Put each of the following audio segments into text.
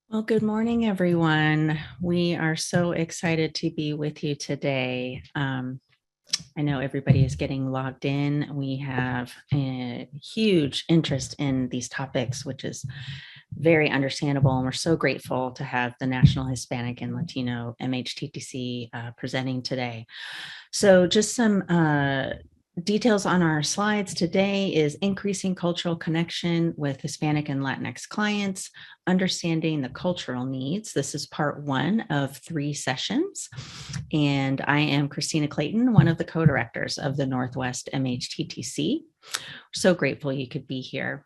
Well, good morning, everyone. We are so excited to be with you today. I know everybody is getting logged in. We have a huge interest in these topics, which is very understandable. And we're so grateful to have the National Hispanic and Latino MHTTC presenting today. So just some details on our slides today is increasing cultural connection with Hispanic and Latinx clients, understanding the cultural needs. This is part 1 of 3 sessions. And I am Christina Clayton, one of the co-directors of the Northwest MHTTC. So grateful you could be here.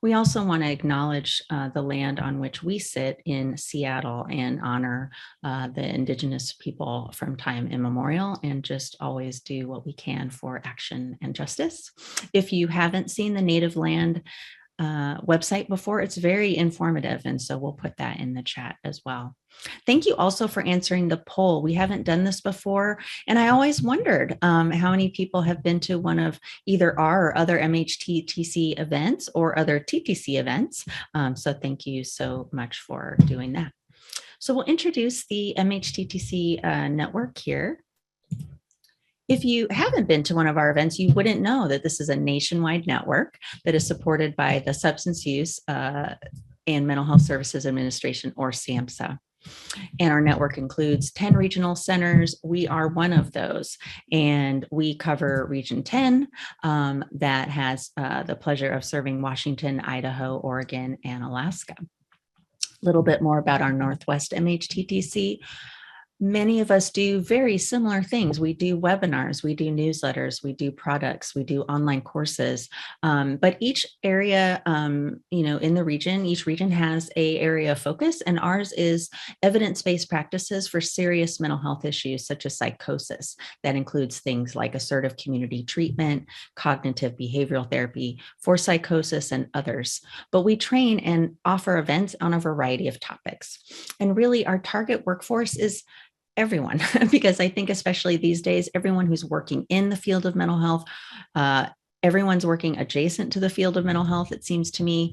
We also want to acknowledge the land on which we sit in Seattle and honor the Indigenous people from time immemorial and just always do what we can for action and justice. If you haven't seen the Native Land website before, it's very informative. And so we'll put that in the chat as well. Thank you also for answering the poll. We haven't done this before. And I always wondered how many people have been to one of either our or other MHTTC events or other TTC events. So thank you so much for doing that. So we'll introduce the MHTTC network here. If you haven't been to one of our events, you wouldn't know that this is a nationwide network that is supported by the Substance Use and Mental Health Services Administration, or SAMHSA. And our network includes 10 regional centers. We are one of those, and we cover Region 10 that has the pleasure of serving Washington, Idaho, Oregon, and Alaska. A little bit more about our Northwest MHTTC. Many of us do very similar things. We do webinars, we do newsletters, we do products, we do online courses. But each area, in the region, each region has an area of focus, and ours is evidence-based practices for serious mental health issues such as psychosis. That includes things like assertive community treatment, cognitive behavioral therapy for psychosis, and others. But we train and offer events on a variety of topics. And really, our target workforce is everyone, because I think especially these days, everyone who's working in the field of mental health, everyone's working adjacent to the field of mental health, it seems to me.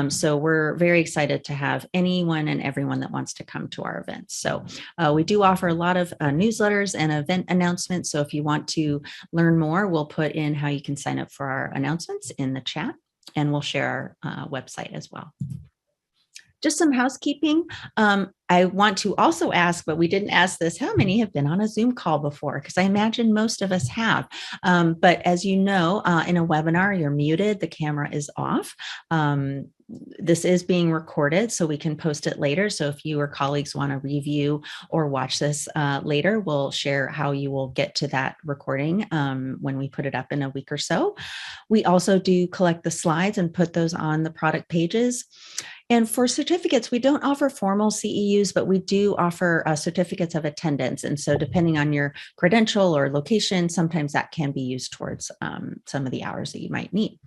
So we're very excited to have anyone and everyone that wants to come to our events. So we do offer a lot of newsletters and event announcements. So if you want to learn more, we'll put in how you can sign up for our announcements in the chat, and we'll share our website as well. Just some housekeeping. I want to also ask, but we didn't ask this, how many have been on a Zoom call before? Because I imagine most of us have. But as you know, in a webinar, you're muted, the camera is off. This is being recorded, so we can post it later. So if you or colleagues want to review or watch this later, we'll share how you will get to that recording when we put it up in a week or so. We also do collect the slides and put those on the product pages. And for certificates, we don't offer formal CEUs, but we do offer certificates of attendance. And so depending on your credential or location, sometimes that can be used towards some of the hours that you might need.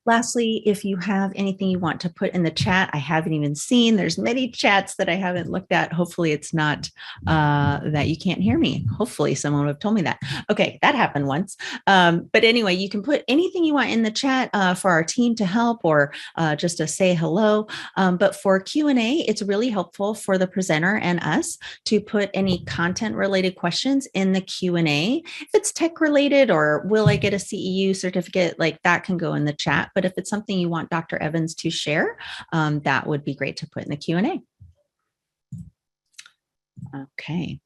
Lastly, if you have anything you want to put in the chat, I haven't even seen. There's many chats that I haven't looked at. Hopefully it's not that you can't hear me. Hopefully someone would have told me that. Okay, that happened once. But anyway, you can put anything you want in the chat for our team to help, or just to say hello. But for Q&A, it's really helpful for the presenter and us to put any content related questions in the Q&A. If it's tech related, or will I get a CEU certificate, like that can go in the chat. But if it's something you want Dr. Evans to share, that would be great to put in the Q&A. Okay.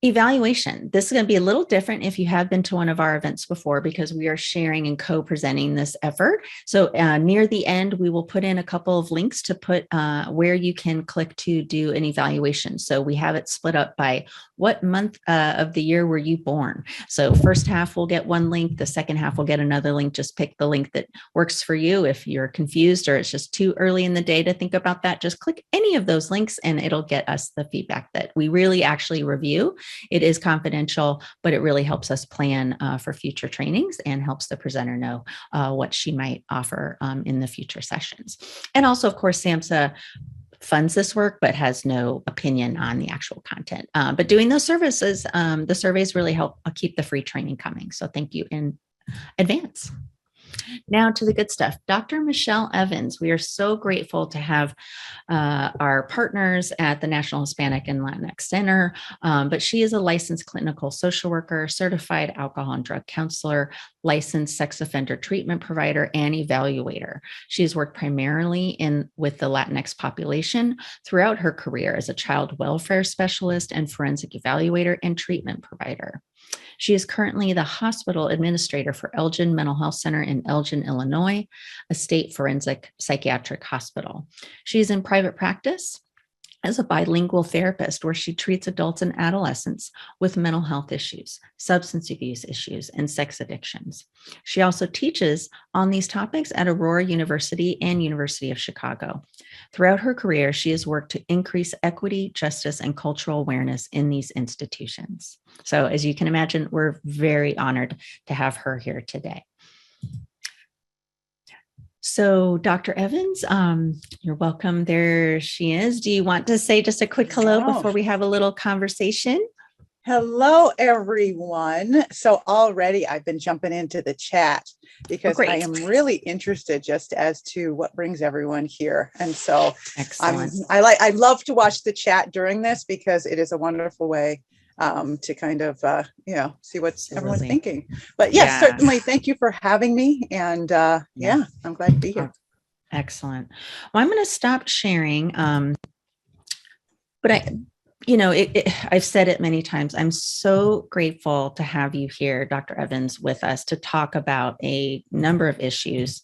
Evaluation. This is going to be a little different if you have been to one of our events before, because we are sharing and co-presenting this effort. So near the end, we will put in a couple of links to put where you can click to do an evaluation. So we have it split up by what month of the year were you born. So first half will get one link, the second half will get another link. Just pick the link that works for you. If you're confused or it's just too early in the day to think about that, just click any of those links and it'll get us the feedback that we really actually review. It is confidential, but it really helps us plan for future trainings and helps the presenter know what she might offer in the future sessions. And also, of course, SAMHSA funds this work, but has no opinion on the actual content. But doing those services, the surveys really help keep the free training coming. So thank you in advance. Now to the good stuff. Dr. Michelle Evans, we are so grateful to have our partners at the National Hispanic and Latinx Center, but she is a licensed clinical social worker, certified alcohol and drug counselor, licensed sex offender treatment provider, and evaluator. She has worked primarily with the Latinx population throughout her career as a child welfare specialist and forensic evaluator and treatment provider. She is currently the hospital administrator for Elgin Mental Health Center in Elgin, Illinois, a state forensic psychiatric hospital. She is in private practice as a bilingual therapist where she treats adults and adolescents with mental health issues, substance abuse issues, and sex addictions. She also teaches on these topics at Aurora University and University of Chicago. Throughout her career, she has worked to increase equity, justice, and cultural awareness in these institutions. So as you can imagine, we're very honored to have her here today. So Dr. Evans, you're welcome. There she is. Do you want to say just a quick hello before we have a little conversation? Hello, everyone. So already I've been jumping into the chat because I am really interested just as to what brings everyone here. And so I love to watch the chat during this because it is a wonderful way to kind of, see what everyone's thinking. But yes, certainly. Thank you for having me. And I'm glad to be here. Excellent. Well, I'm going to stop sharing. But I've said it many times. I'm so grateful to have you here, Dr. Evans, with us to talk about a number of issues.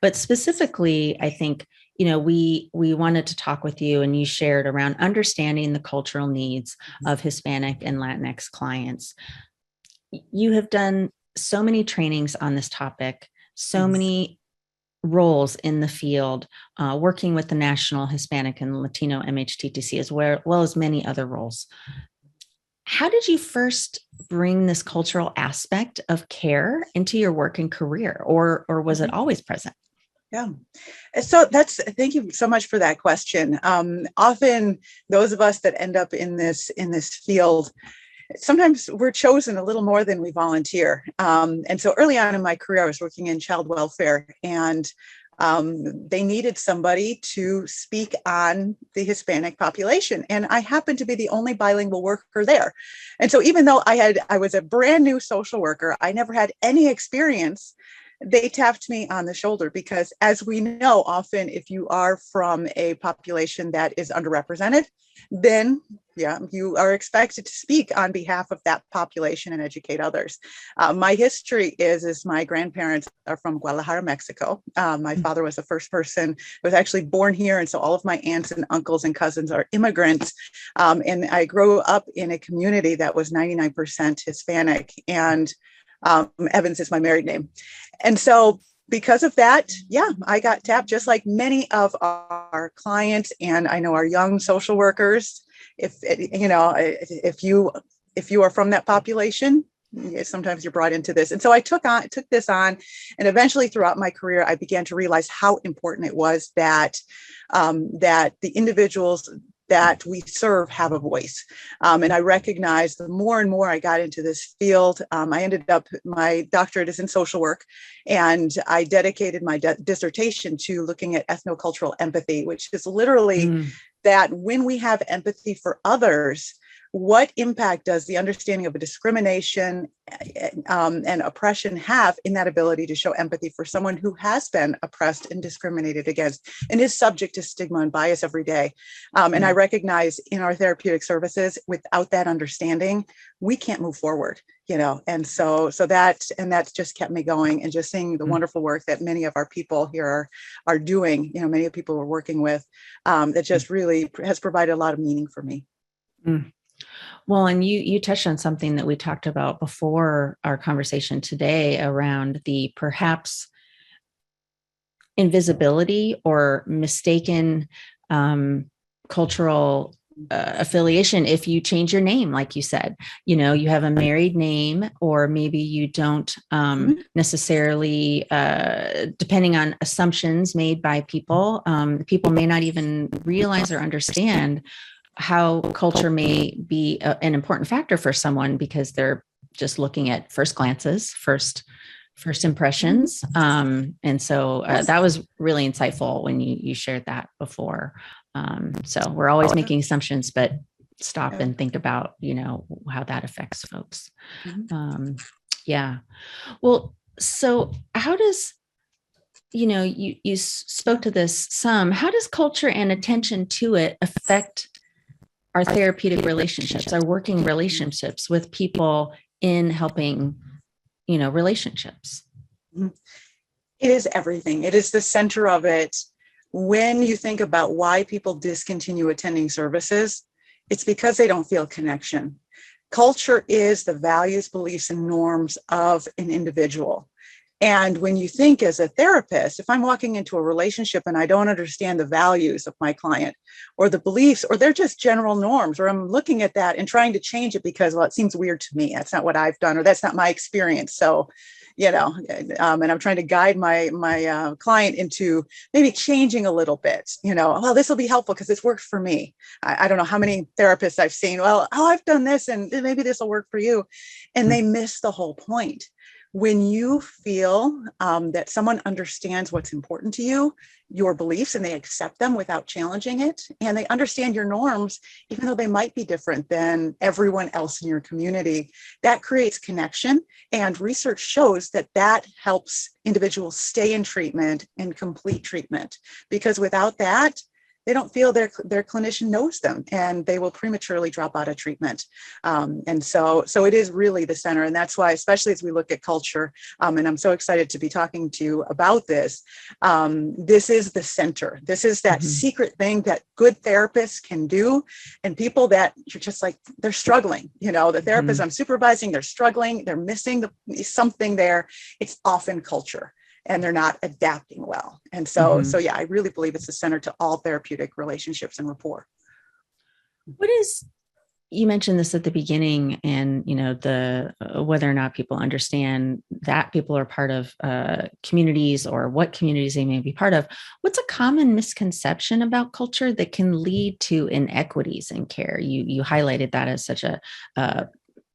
But specifically, I think, we wanted to talk with you, and you shared around understanding the cultural needs of Hispanic and Latinx clients. You have done so many trainings on this topic, so many roles in the field, working with the National Hispanic and Latino MHTTC, as well as many other roles. How did you first bring this cultural aspect of care into your work and career, or was it always present? Yeah. So thank you so much for that question. Often those of us that end up in this field, sometimes we're chosen a little more than we volunteer. And so early on in my career, I was working in child welfare, and they needed somebody to speak on the Hispanic population. And I happened to be the only bilingual worker there. And so even though I was a brand new social worker, I never had any experience. They tapped me on the shoulder because, as we know, often if you are from a population that is underrepresented, then you are expected to speak on behalf of that population and educate others. My history is my grandparents are from Guadalajara, Mexico. My father was the first person who was actually born here. And so all of my aunts and uncles and cousins are immigrants. And I grew up in a community that was 99% Hispanic, and Evans is my married name. And so because of that, I got tapped just like many of our clients, and I know our young social workers. If you are from that population, sometimes you're brought into this. And so I took this on, and eventually throughout my career, I began to realize how important it was that the individuals that we serve have a voice. And I recognized the more and more I got into this field, I ended up, my doctorate is in social work, and I dedicated my dissertation to looking at ethnocultural empathy, which is literally that when we have empathy for others, what impact does the understanding of a discrimination and oppression have in that ability to show empathy for someone who has been oppressed and discriminated against and is subject to stigma and bias every day? And I recognize in our therapeutic services, without that understanding, we can't move forward, and so that's just kept me going, and just seeing the wonderful work that many of our people here are doing, many of the people we're working with, that just really has provided a lot of meaning for me. Well, and you touched on something that we talked about before our conversation today around the perhaps invisibility or mistaken cultural affiliation if you change your name, like you said. You have a married name, or maybe you don't necessarily, depending on assumptions made by people, people may not even realize or understand how culture may be an important factor for someone because they're just looking at first first impressions. And so that was really insightful when you shared that before. So we're always making assumptions, but stop and think about, how that affects folks. Yeah. Well, so how does, you spoke to this some, how does culture and attention to it affect our therapeutic relationships, our working relationships with people in helping, relationships? It is everything. It is the center of it. When you think about why people discontinue attending services, it's because they don't feel connection. Culture is the values, beliefs, and norms of an individual. And when you think as a therapist, if I'm walking into a relationship and I don't understand the values of my client or the beliefs, or they're just general norms, or I'm looking at that and trying to change it because, well, it seems weird to me. That's not what I've done, or that's not my experience. So, and I'm trying to guide my client into maybe changing a little bit, well, this will be helpful because this works for me. I don't know how many therapists I've seen. Well, I've done this and maybe this will work for you. And they miss the whole point. When you feel that someone understands what's important to you, your beliefs, and they accept them without challenging it, and they understand your norms, even though they might be different than everyone else in your community, that creates connection. And research shows that that helps individuals stay in treatment and complete treatment, because without that, they don't feel their clinician knows them, and they will prematurely drop out of treatment. And so it is really the center. And that's why, especially as we look at culture, and I'm so excited to be talking to you about this, this is the center. This is that secret thing that good therapists can do. And people that you're just like, they're struggling, the therapists I'm supervising, they're struggling, they're missing something there. It's often culture, and they're not adapting well. And so yeah, I really believe it's the center to all therapeutic relationships and rapport. You mentioned this at the beginning, and, the whether or not people understand that people are part of communities, or what communities they may be part of. What's a common misconception about culture that can lead to inequities in care? You highlighted that as such a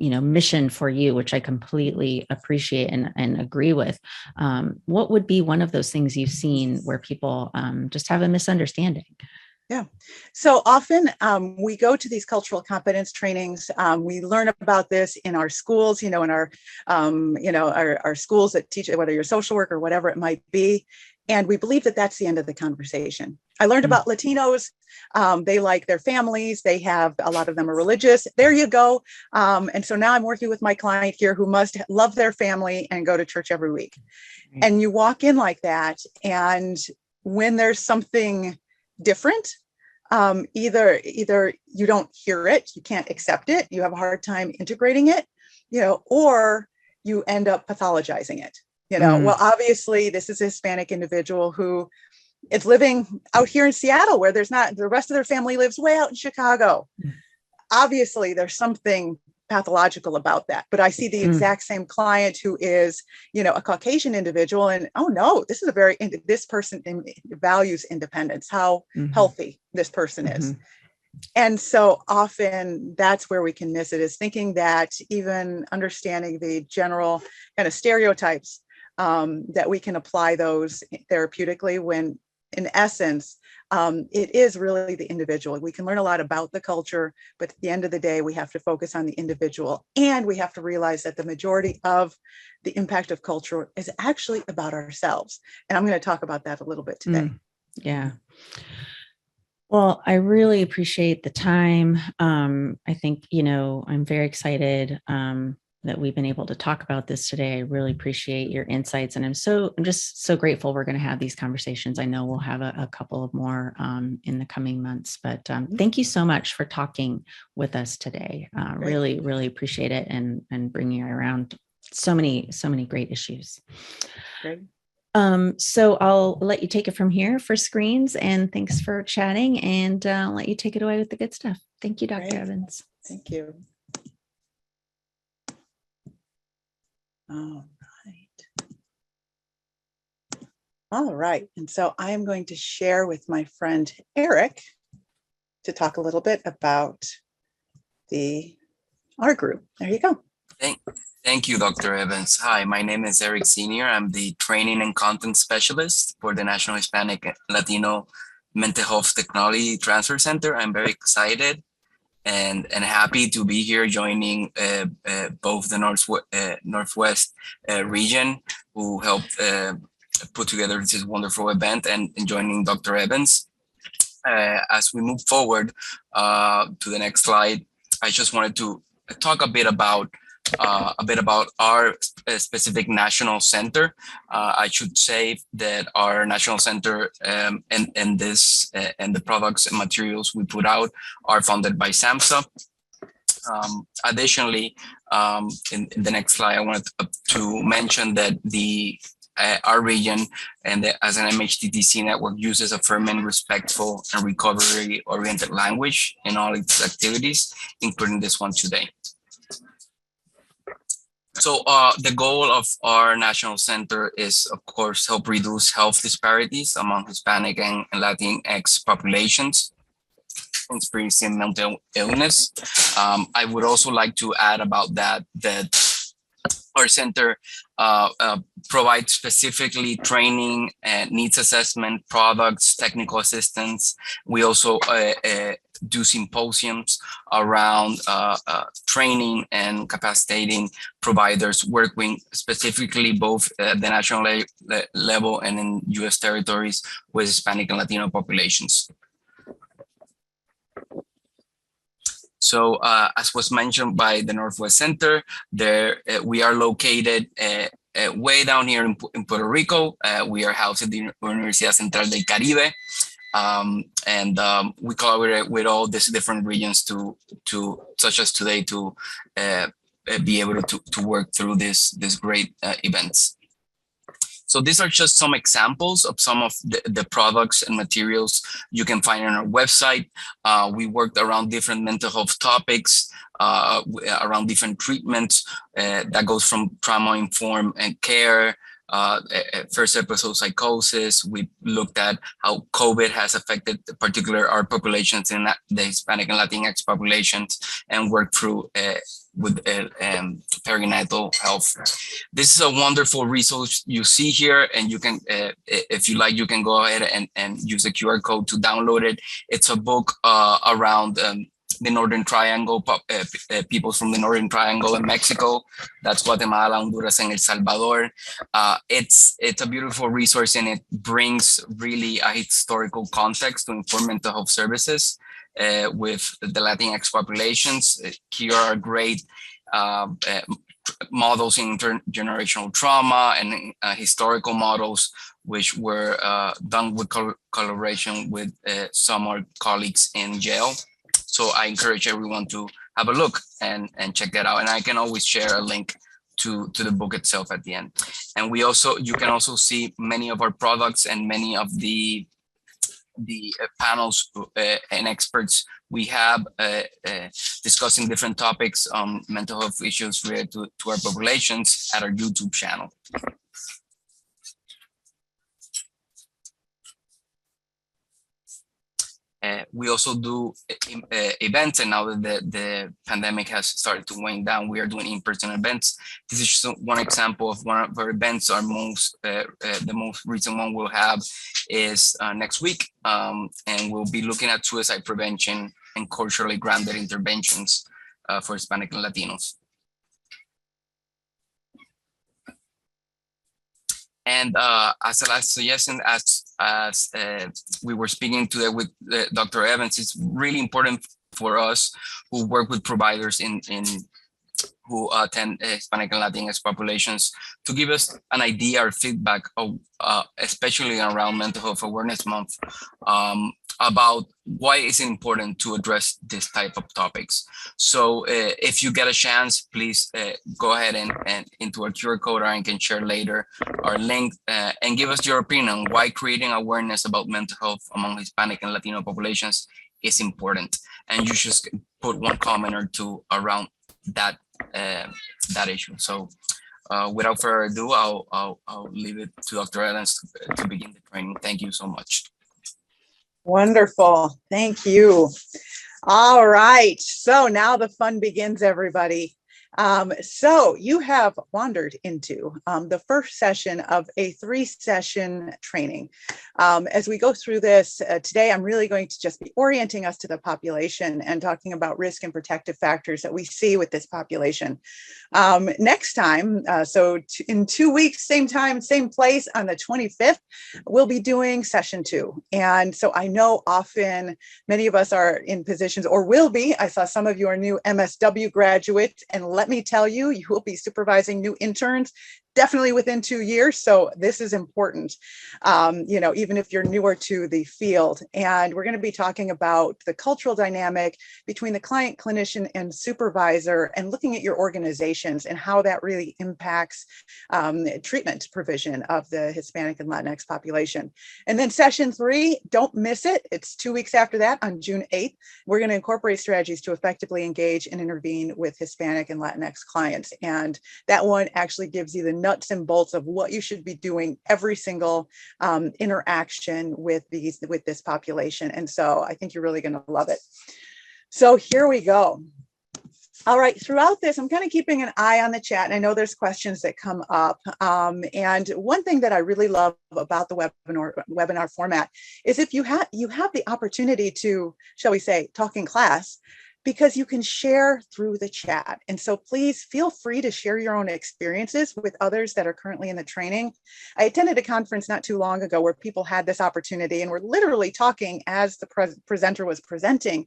mission for you, which I completely appreciate and agree with. What would be one of those things you've seen where people just have a misunderstanding? Yeah. So often we go to these cultural competence trainings. We learn about this in our schools, in our schools that teach, whether you're a social worker or whatever it might be. And we believe that that's the end of the conversation. I learned about Latinos. They like their families. They have, a lot of them are religious. There you go. And so now I'm working with my client here who must love their family and go to church every week. Right. And you walk in like that. And when there's something different, either you don't hear it, you can't accept it, you have a hard time integrating it, or you end up pathologizing it. Well, obviously this is a Hispanic individual who is living out here in Seattle, where there's not, the rest of their family lives way out in Chicago. Obviously there's something pathological about that. But I see the exact same client who is, a Caucasian individual, and oh no, this person values independence, how healthy this person is. And so often that's where we can miss it, is thinking that even understanding the general kind of stereotypes, that we can apply those therapeutically, when in essence, it is really the individual. We can learn a lot about the culture, but at the end of the day, we have to focus on the individual. And we have to realize that the majority of the impact of culture is actually about ourselves. And I'm going to talk about that a little bit today. Yeah. Well, I really appreciate the time. I think, I'm very excited that we've been able to talk about this today. I really appreciate your insights, and I'm just so grateful we're going to have these conversations. I know we'll have a couple of more in the coming months, but thank you so much for talking with us today. Really, really appreciate it, and bringing around so many great issues. Great. So I'll let you take it from here for screens, and thanks for chatting, and I'll let you take it away with the good stuff. Thank you, Dr. Evans. Thank you. All right. And so I am going to share with my friend Eric to talk a little bit about our group. There you go. Thank, thank you, Dr. Evans. Hi, my name is Eric Senior. I'm the Training and Content Specialist for the National Hispanic and Latino Mental Health Technology Transfer Center. I'm very excited and happy to be here joining both the Northwest region who helped put together this wonderful event and joining Dr. Evans. As we move forward to the next slide, I just wanted to talk a bit about our specific national center. I should say that our national center and this and the products and materials we put out are funded by SAMHSA. Additionally, in the next slide, I wanted to mention that our region and as an MHTTC network uses affirming, respectful, and recovery-oriented language in all its activities, including this one today. So the goal of our national center is, of course, help reduce health disparities among Hispanic and Latinx populations experiencing mental illness. I would also like to add about that our center provides specifically training and needs assessment, products, technical assistance. We also do symposiums around training and capacitating providers, working specifically both at the national level and in U.S. territories with Hispanic and Latino populations. So as was mentioned by the Northwest Center, we are located way down here in Puerto Rico. We are housed at the Universidad Central del Caribe. We collaborate with all these different regions such as today, to be able to work through these great events. So these are just some examples of some of the products and materials you can find on our website. We worked around different mental health topics, around different treatments that goes from trauma-informed and care, first episode psychosis. We looked at how COVID has affected particular our populations in the Hispanic and Latinx populations, and worked through with perinatal health. This is a wonderful resource you see here, and you can, if you like, you can go ahead and use the QR code to download it. It's a book around the Northern Triangle, peoples from the Northern Triangle in Mexico. That's Guatemala, Honduras, and El Salvador. It's a beautiful resource, and it brings really a historical context to inform mental health services with the Latinx populations. Here are great models in intergenerational trauma and historical models, which were done with collaboration with some of our colleagues in jail. So I encourage everyone to have a look and check that out. And I can always share a link to the book itself at the end. And you can also see many of our products and many of the panels and experts we have discussing different topics on mental health issues related to our populations at our YouTube channel. We also do events, and now that the pandemic has started to wind down, we are doing in-person events. This is just one example of one of our events. The most recent one we'll have is next week, and we'll be looking at suicide prevention and culturally grounded interventions for Hispanic and Latinos. And as a last suggestion, as we were speaking today with Dr. Evans, it's really important for us who work with providers who attend Hispanic and Latinx populations to give us an idea or feedback of, especially around Mental Health Awareness Month, about why it's important to address this type of topics. So if you get a chance, please go ahead and into our QR code, or I can share later our link, and give us your opinion on why creating awareness about mental health among Hispanic and Latino populations is important. And you should put one comment or two around that issue. So without further ado, I'll leave it to Dr. Evans to begin the training. Thank you so much. Wonderful. Thank you. All right. So now the fun begins, everybody. So you have wandered into the first session of a 3-session training. As we go through this today, I'm really going to just be orienting us to the population and talking about risk and protective factors that we see with this population. Next time, in 2 weeks, same time, same place on the 25th, we'll be doing session 2. And so I know often many of us are in positions or will be. I saw some of you are new MSW graduates, and let me tell you, you will be supervising new interns definitely within 2 years. So this is important, even if you're newer to the field. And we're going to be talking about the cultural dynamic between the client, clinician, and supervisor, and looking at your organizations and how that really impacts treatment provision of the Hispanic and Latinx population. And then session 3, don't miss it. It's 2 weeks after that on June 8th. We're going to incorporate strategies to effectively engage and intervene with Hispanic and Latinx clients. And that one actually gives you the nuts and bolts of what you should be doing every single interaction with this population. And so I think you're really going to love it. So here we go. All right, throughout this, I'm kind of keeping an eye on the chat, and I know there's questions that come up. And one thing that I really love about the webinar format is if you have the opportunity to, shall we say, talk in class, because you can share through the chat. And so please feel free to share your own experiences with others that are currently in the training. I attended a conference not too long ago where people had this opportunity and were literally talking as the presenter was presenting,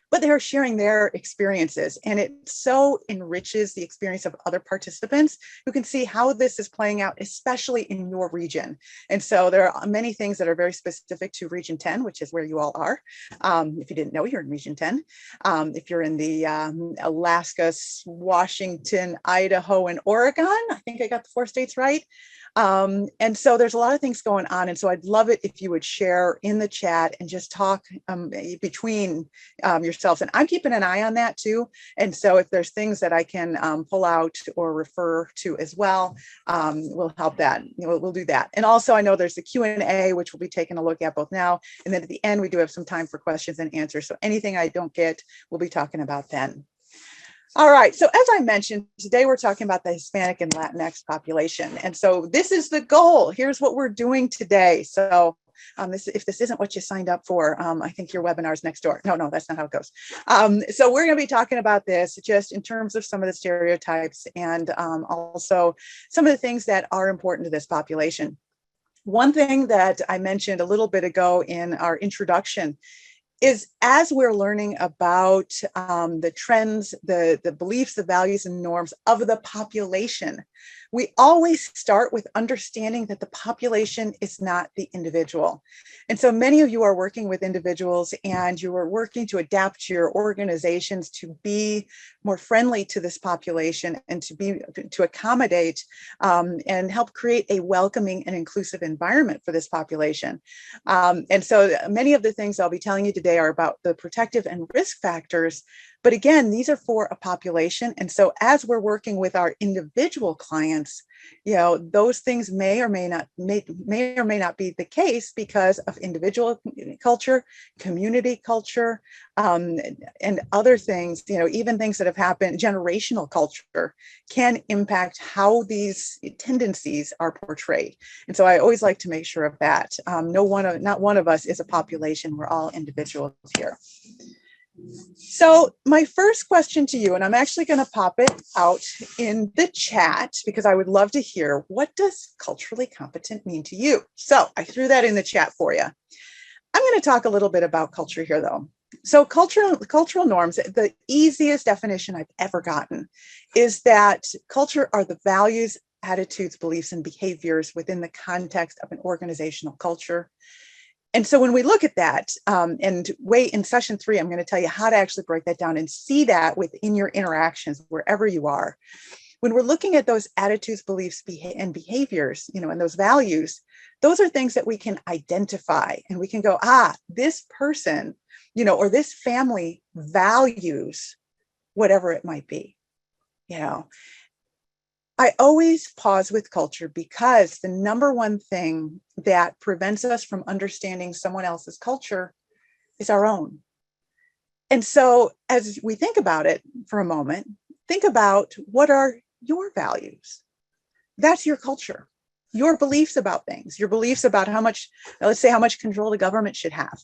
but they're sharing their experiences, and it so enriches the experience of other participants who can see how this is playing out, especially in your region. And so there are many things that are very specific to Region 10, which is where you all are. If you didn't know, you're in Region 10. If you're in the Alaska, Washington, Idaho, and Oregon, I think I got the 4 states right. And so there's a lot of things going on. And so I'd love it if you would share in the chat and just talk between yourselves. And I'm keeping an eye on that too. And so if there's things that I can pull out or refer to as well, we'll help that. We'll do that. And also I know there's the Q&A, which we'll be taking a look at both now. And then at the end, we do have some time for questions and answers. So anything I don't get, we'll be talking about then. All right, so as I mentioned, today we're talking about the Hispanic and Latinx population. And so this is the goal. Here's what we're doing today. So if this isn't what you signed up for, I think your webinar's next door. No, that's not how it goes. So we're going to be talking about this just in terms of some of the stereotypes and also some of the things that are important to this population. One thing that I mentioned a little bit ago in our introduction is as we're learning about the trends, the beliefs, the values, and norms of the population, we always start with understanding that the population is not the individual. And so many of you are working with individuals and you are working to adapt your organizations to be more friendly to this population and to accommodate and help create a welcoming and inclusive environment for this population. And so many of the things I'll be telling you today are about the protective and risk factors. But again, these are for a population. And so as we're working with our individual clients, those things may or may not be the case because of individual culture, community culture, and other things, even things that have happened, generational culture can impact how these tendencies are portrayed. And so I always like to make sure of that. Not one of us is a population. We're all individuals here. So my first question to you, and I'm actually going to pop it out in the chat because I would love to hear, what does culturally competent mean to you? So I threw that in the chat for you. I'm going to talk a little bit about culture here though. So cultural norms, the easiest definition I've ever gotten is that culture are the values, attitudes, beliefs, and behaviors within the context of an organizational culture. And so when we look at that, and in session 3, I'm going to tell you how to actually break that down and see that within your interactions, wherever you are. When we're looking at those attitudes, beliefs, and behaviors, and those values, those are things that we can identify and we can go, this person, or this family values whatever it might be, I always pause with culture because the number one thing that prevents us from understanding someone else's culture is our own. And so as we think about it for a moment, think about what are your values. That's your culture, your beliefs about things, your beliefs about how much, let's say, how much control the government should have.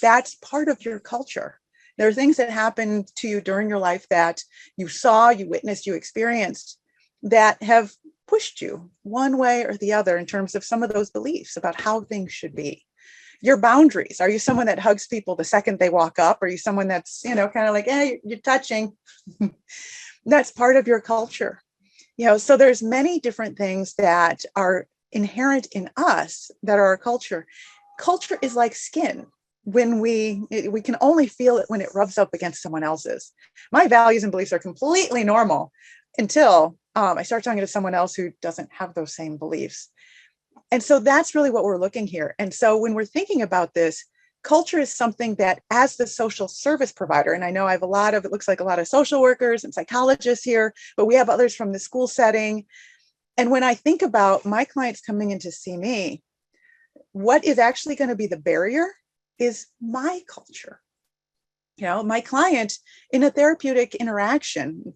That's part of your culture. There are things that happened to you during your life that you saw, you witnessed, you experienced that have pushed you one way or the other in terms of some of those beliefs about how things should be. Your boundaries. Are you someone that hugs people the second they walk up? Are you someone that's, kind of like, hey, you're touching? That's part of your culture. So there's many different things that are inherent in us that are our culture. Culture is like skin. When we can only feel it when it rubs up against someone else's. My values and beliefs are completely normal until I start talking to someone else who doesn't have those same beliefs. And so that's really what we're looking here. And so when we're thinking about this, culture is something that, as the social service provider, and I know I have it looks like a lot of social workers and psychologists here, but we have others from the school setting. And when I think about my clients coming in to see me, what is actually going to be the barrier is my culture. My client in a therapeutic interaction,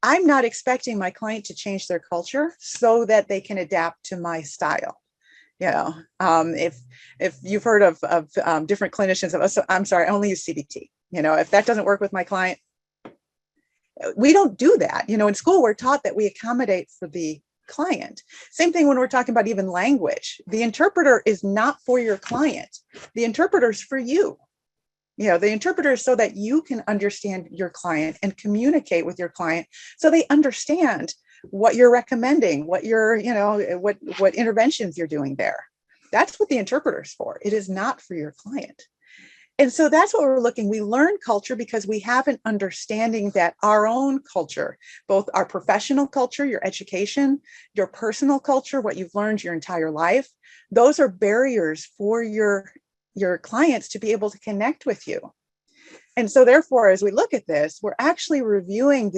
I'm not expecting my client to change their culture so that they can adapt to my style. If you've heard of different clinicians, I'm sorry, I only use CBT. If that doesn't work with my client, we don't do that. In school, we're taught that we accommodate for the client. Same thing when we're talking about even language. The interpreter is not for your client. The interpreter is for you. The interpreter is so that you can understand your client and communicate with your client so they understand what you're recommending, what you're, what interventions you're doing there. That's what the interpreter is for. It is not for your client. And so that's what we're looking. We learn culture because we have an understanding that our own culture, both our professional culture, your education, your personal culture, what you've learned your entire life, those are barriers for your clients to be able to connect with you. And so therefore, as we look at this, we're actually reviewing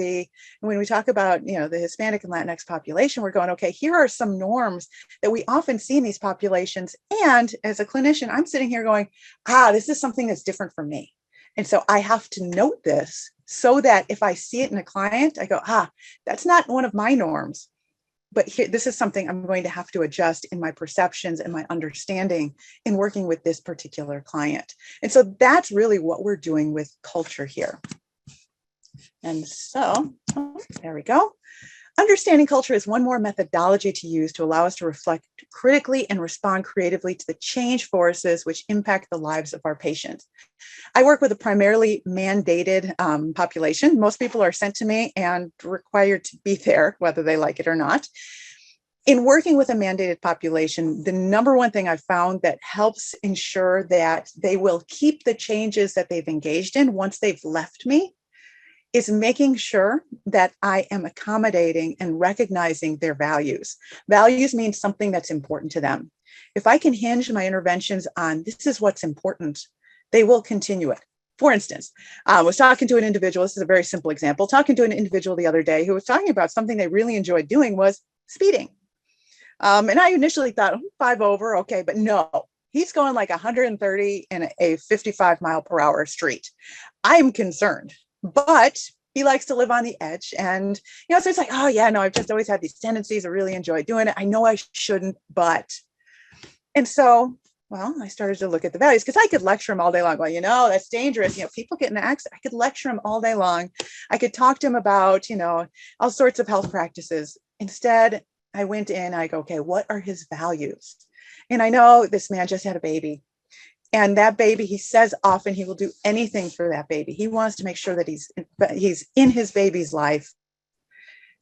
when we talk about, the Hispanic and Latinx population, we're going, okay, here are some norms that we often see in these populations. And as a clinician, I'm sitting here going, this is something that's different from me. And so I have to note this so that if I see it in a client, I go, that's not one of my norms. But this is something I'm going to have to adjust in my perceptions and my understanding in working with this particular client. And so that's really what we're doing with culture here. And so, there we go. Understanding culture is one more methodology to use to allow us to reflect critically and respond creatively to the change forces which impact the lives of our patients. I work with a primarily mandated population. Most people are sent to me and required to be there, whether they like it or not. In working with a mandated population, the number one thing I've found that helps ensure that they will keep the changes that they've engaged in once they've left me is making sure that I am accommodating and recognizing their values. Values mean something that's important to them. If I can hinge my interventions on this is what's important, they will continue it. For instance, I was talking to an individual, this is a very simple example, talking to an individual the other day who was talking about something they really enjoyed doing was speeding. And I initially thought 5 over, okay, but no, he's going like 130 in a 55 mile per hour street. I'm concerned. But he likes to live on the edge. And, so it's like, oh yeah, no, I've just always had these tendencies. I really enjoy doing it. I know I shouldn't, but. And so, I started to look at the values because I could lecture him all day long. Well, that's dangerous. People get in an accident. I could lecture him all day long. I could talk to him about, all sorts of health practices. Instead, I went in, I go, okay, what are his values? And I know this man just had a baby. And that baby, he says often he will do anything for that baby. He wants to make sure that he's in his baby's life.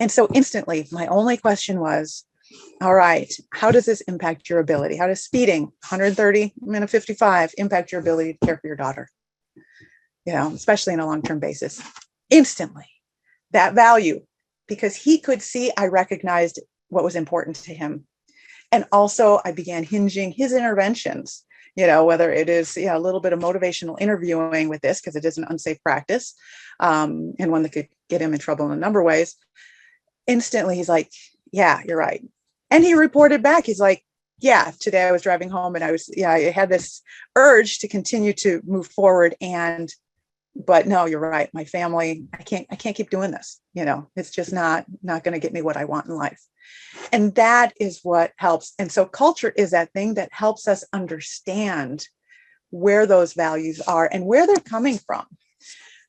And so instantly, my only question was, all right, how does this impact your ability? How does speeding 130 in a 55 impact your ability to care for your daughter? Especially in a long-term basis. Instantly, that value, because he could see I recognized what was important to him. And also I began hinging his interventions, whether it is a little bit of motivational interviewing with this, because it is an unsafe practice and one that could get him in trouble in a number of ways. Instantly, he's like, yeah, you're right. And he reported back. He's like, yeah, today I was driving home and I had this urge to continue to move forward. And But no, you're right. My family, I can't keep doing this. It's just not going to get me what I want in life. And that is what helps. And so culture is that thing that helps us understand where those values are and where they're coming from.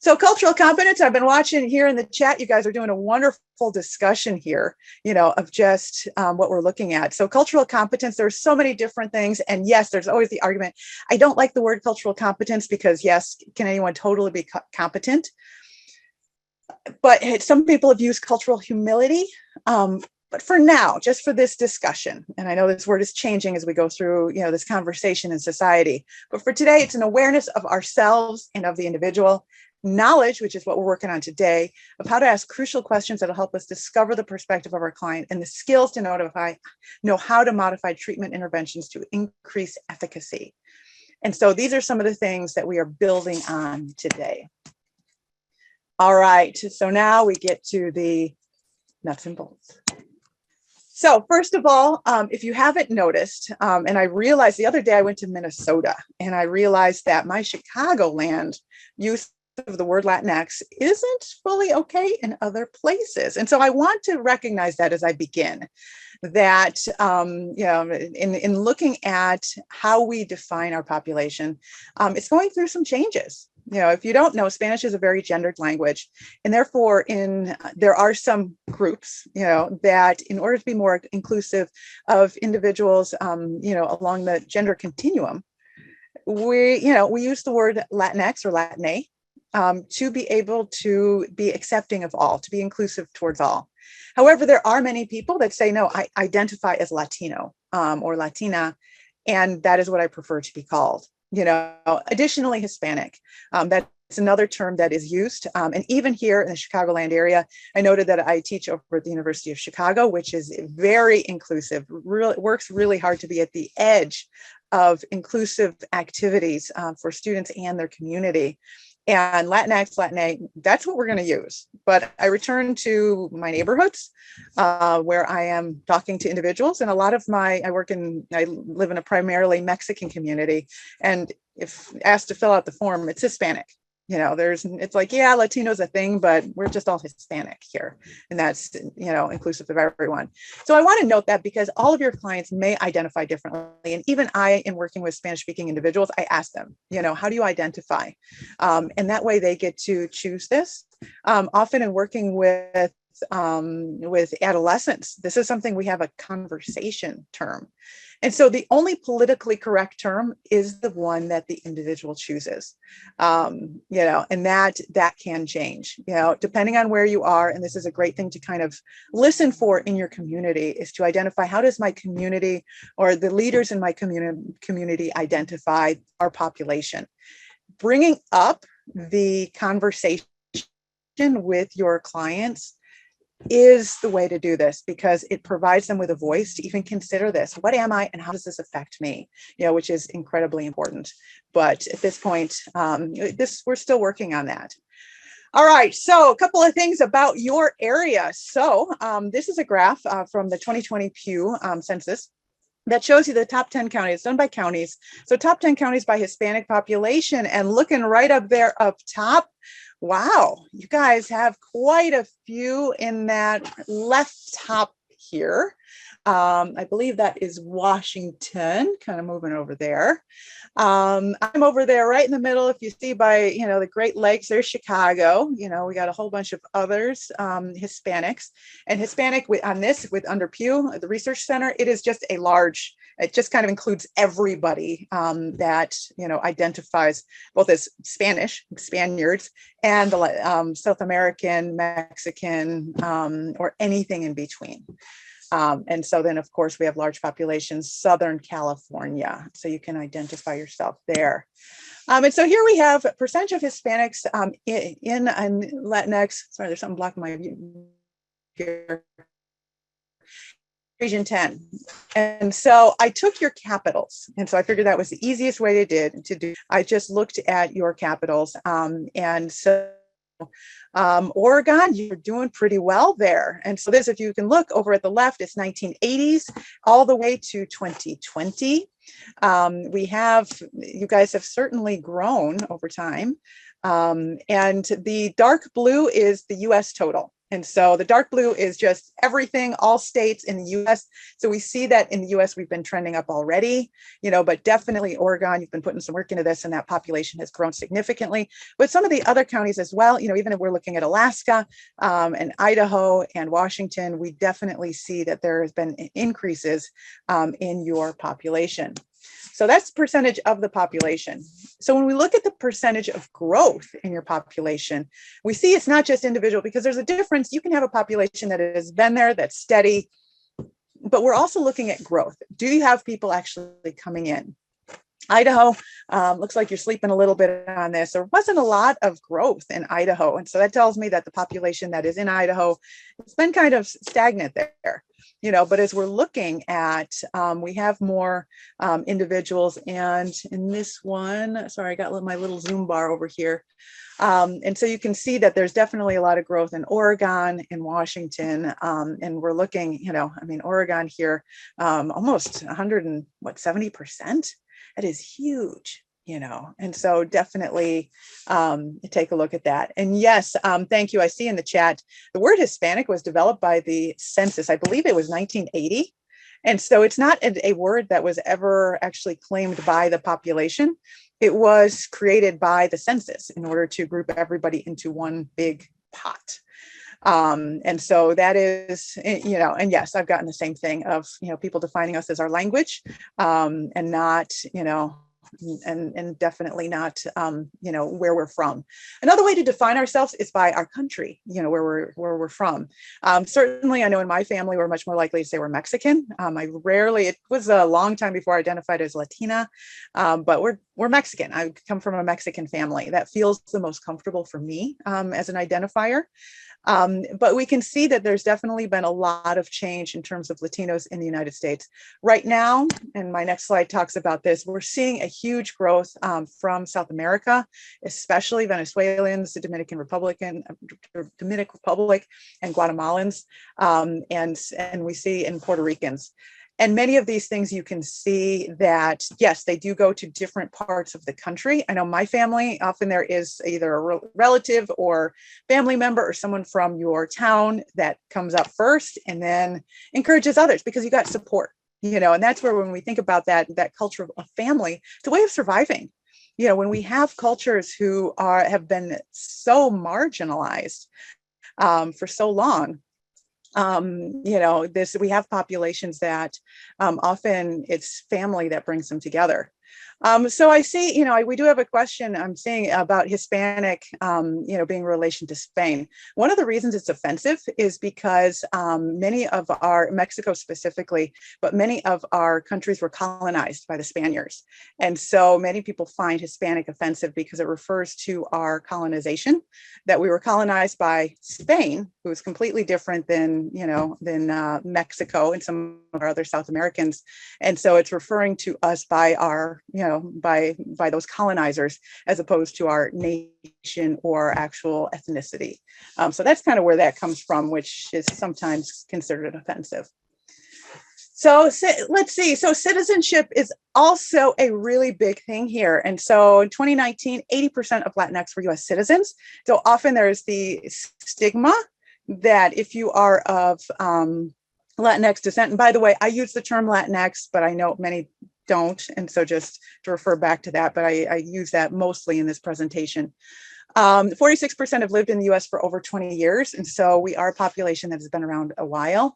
So cultural competence, I've been watching here in the chat. You guys are doing a wonderful discussion here, of just what we're looking at. So cultural competence, there's so many different things. And yes, there's always the argument. I don't like the word cultural competence because yes, can anyone totally be competent? But some people have used cultural humility. But for now, just for this discussion, and I know this word is changing as we go through, this conversation in society, but for today, it's an awareness of ourselves and of the individual, knowledge, which is what we're working on today, of how to ask crucial questions that'll help us discover the perspective of our client, and the skills to know how to modify treatment interventions to increase efficacy. And so these are some of the things that we are building on today. All right, so now we get to the nuts and bolts. So first of all, if you haven't noticed, and I realized the other day I went to Minnesota and I realized that my Chicagoland use of the word Latinx isn't fully okay in other places. And so I want to recognize that as I begin, that, in looking at how we define our population, it's going through some changes. If you don't know, Spanish is a very gendered language, and therefore there are some groups, that in order to be more inclusive of individuals, along the gender continuum, we use the word Latinx or Latine, to be able to be accepting of all, to be inclusive towards all. However, there are many people that say, no, I identify as Latino, or Latina, and that is what I prefer to be called. Additionally, Hispanic, that's another term that is used. And even here in the Chicagoland area, I noted that I teach over at the University of Chicago, which is very inclusive, works really hard to be at the edge of inclusive activities for students and their community. And Latinx, Latine, that's what we're going to use. But I return to my neighborhoods where I am talking to individuals. And a lot of I live in a primarily Mexican community. And if asked to fill out the form, it's Hispanic. It's like, yeah, Latino's a thing, but we're just all Hispanic here. And that's, inclusive of everyone. So I want to note that because all of your clients may identify differently. And even I, in working with Spanish speaking individuals, I ask them, how do you identify? And that way they get to choose this. Often in working with adolescents, this is something we have a conversation term. And so the only politically correct term is the one that the individual chooses, and that can change, depending on where you are. And this is a great thing to kind of listen for in your community, is to identify, how does my community or the leaders in my community identify our population? Bringing up the conversation with your clients is the way to do this, because it provides them with a voice to even consider this. What am I and how does this affect me? Which is incredibly important. But at this point, we're still working on that. All right, so a couple of things about your area. So this is a graph from the 2020 Pew census that shows you the top 10 counties. It's done by counties. So top 10 counties by Hispanic population, and looking right up there up top, wow, you guys have quite a few in that left top here. I believe that is Washington, kind of moving over there. I'm over there right in the middle. If you see by, the Great Lakes, there's Chicago. We got a whole bunch of others, Hispanics. And Hispanic with under Pew, the Research Center, it is just it just kind of includes everybody that, identifies both as Spaniards, and the South American, Mexican, or anything in between. And so then, of course, we have large populations, Southern California, so you can identify yourself there. And so here we have percentage of Hispanics in Latinx. Sorry, there's something blocking my view here. Region 10. And so I took your capitals. And so I figured that was the easiest way to do. I just looked at your capitals. And so Oregon, you're doing pretty well there. And so this, if you can look over at the left, it's 1980s all the way to 2020. You guys have certainly grown over time. And the dark blue is the US total. And so the dark blue is just everything, all states in the US. So we see that in the US, we've been trending up already, but definitely Oregon, you've been putting some work into this, and that population has grown significantly. But some of the other counties as well, even if we're looking at Alaska and Idaho and Washington, we definitely see that there has been increases in your population. So that's percentage of the population. So when we look at the percentage of growth in your population, we see it's not just individual, because there's a difference. You can have a population that has been there, that's steady, but we're also looking at growth. Do you have people actually coming in? Idaho, looks like you're sleeping a little bit on this. There wasn't a lot of growth in Idaho. And so that tells me that the population that is in Idaho, it's been kind of stagnant there. But as we're looking at, we have more individuals, and in this one, sorry, I got my little Zoom bar over here. And so you can see that there's definitely a lot of growth in Oregon, in Washington, and we're looking, Oregon here, almost 170%. That is huge. And so definitely take a look at that. And yes, thank you. I see in the chat, the word Hispanic was developed by the census. I believe it was 1980. And so it's not a word that was ever actually claimed by the population. It was created by the census in order to group everybody into one big pot. And so that is, and yes, I've gotten the same thing of, people defining us as our language, and not, and definitely not, where we're from. Another way to define ourselves is by our country, where we're from. Certainly, I know in my family, we're much more likely to say we're Mexican. It was a long time before I identified as Latina, but we're Mexican. I come from a Mexican family. That feels the most comfortable for me as an identifier. But we can see that there's definitely been a lot of change in terms of Latinos in the United States. Right now, and my next slide talks about this, we're seeing a huge growth from South America, especially Venezuelans, the Dominican Republic, and Guatemalans, and we see in Puerto Ricans. And many of these things, you can see that, yes, they do go to different parts of the country. I know my family, often there is either a relative or family member or someone from your town that comes up first and then encourages others because you got support, and that's where when we think about that culture of family, it's a way of surviving. When we have cultures who have been so marginalized for so long, we have populations that often it's family that brings them together. So I see, we do have a question I'm seeing about Hispanic, being in relation to Spain. One of the reasons it's offensive is because many of Mexico specifically, but many of our countries were colonized by the Spaniards. And so many people find Hispanic offensive because it refers to our colonization, that we were colonized by Spain, who is completely different than Mexico and some of our other South Americans. And so it's referring to us by our, by those colonizers, as opposed to our nation or actual ethnicity. So that's kind of where that comes from, which is sometimes considered offensive. So let's see. So citizenship is also a really big thing here. And so in 2019, 80% of Latinx were US citizens. So often there's the stigma that if you are of Latinx descent, and by the way, I use the term Latinx, but I know many don't. And so just to refer back to that, but I use that mostly in this presentation. 46% have lived in the US for over 20 years. And so we are a population that has been around a while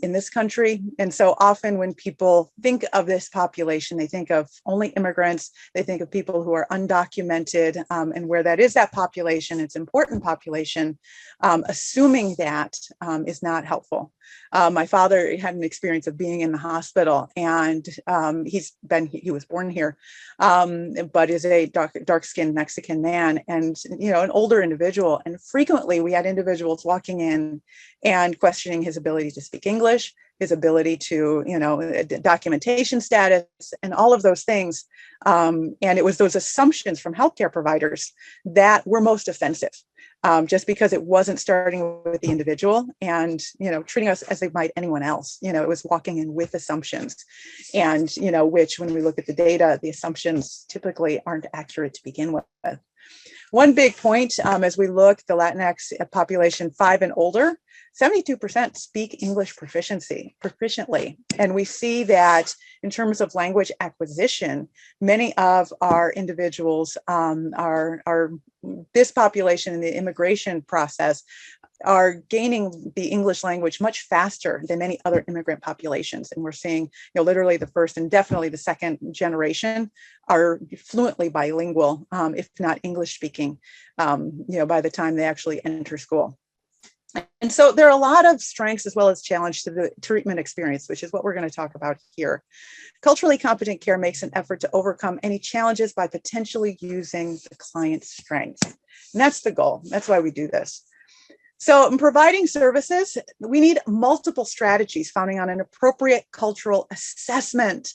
in this country. And so often when people think of this population, they think of only immigrants, they think of people who are undocumented, and where that is that population, it's important population, assuming that is not helpful. My father had an experience of being in the hospital, and he was born here, but is a dark-skinned Mexican man, and an older individual. And frequently we had individuals walking in and questioning his ability to speak English, his ability to, documentation status, and all of those things. And it was those assumptions from healthcare providers that were most offensive. Just because it wasn't starting with the individual and, treating us as they might anyone else. It was walking in with assumptions, and, which when we look at the data, the assumptions typically aren't accurate to begin with. One big point as we look the Latinx population 5 and older, 72% speak English proficiently. And we see that in terms of language acquisition, many of our individuals are this population in the immigration process are gaining the English language much faster than many other immigrant populations. And we're seeing, literally the first and definitely the second generation are fluently bilingual, if not English speaking, by the time they actually enter school. And so there are a lot of strengths as well as challenges to the treatment experience, which is what we're going to talk about here. Culturally competent care makes an effort to overcome any challenges by potentially using the client's strengths. And that's the goal. That's why we do this. So in providing services, we need multiple strategies founding on an appropriate cultural assessment.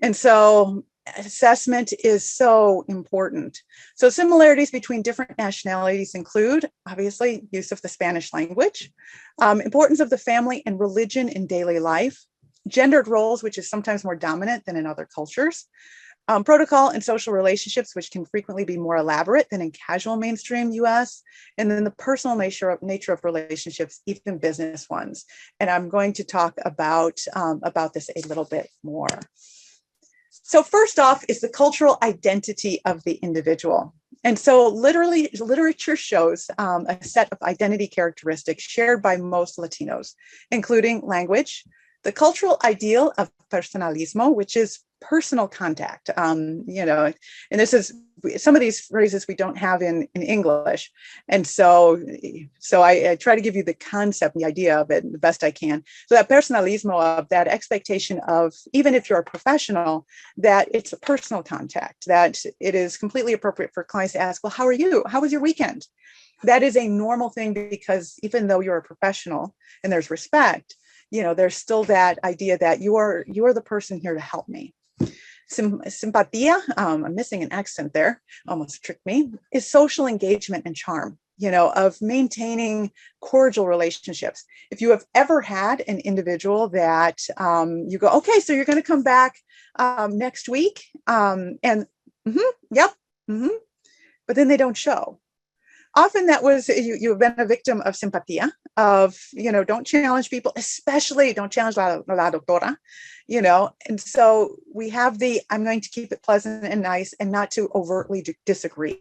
And so assessment is so important. So similarities between different nationalities include, obviously, use of the Spanish language, importance of the family and religion in daily life, gendered roles, which is sometimes more dominant than in other cultures, protocol and social relationships, which can frequently be more elaborate than in casual mainstream US, and then the personal nature of relationships, even business ones. And I'm going to talk about this a little bit more. So first off is the cultural identity of the individual. And so literally, literature shows a set of identity characteristics shared by most Latinos, including language, the cultural ideal of personalismo, which is personal contact, and this is some of these phrases we don't have in English. And so I try to give you the concept, the idea of it the best I can. So that personalismo, of that expectation of, even if you're a professional, that it's a personal contact, that it is completely appropriate for clients to ask, well, how are you? How was your weekend? That is a normal thing, because even though you're a professional and there's respect, there's still that idea that you are the person here to help me. Simpatia, I'm missing an accent there, almost tricked me, is social engagement and charm, of maintaining cordial relationships. If you have ever had an individual that you go, okay, so you're going to come back next week, but then they don't show. Often that was, you've been a victim of simpatia, of, don't challenge people, especially don't challenge la doctora, and so we have I'm going to keep it pleasant and nice and not to overtly disagree.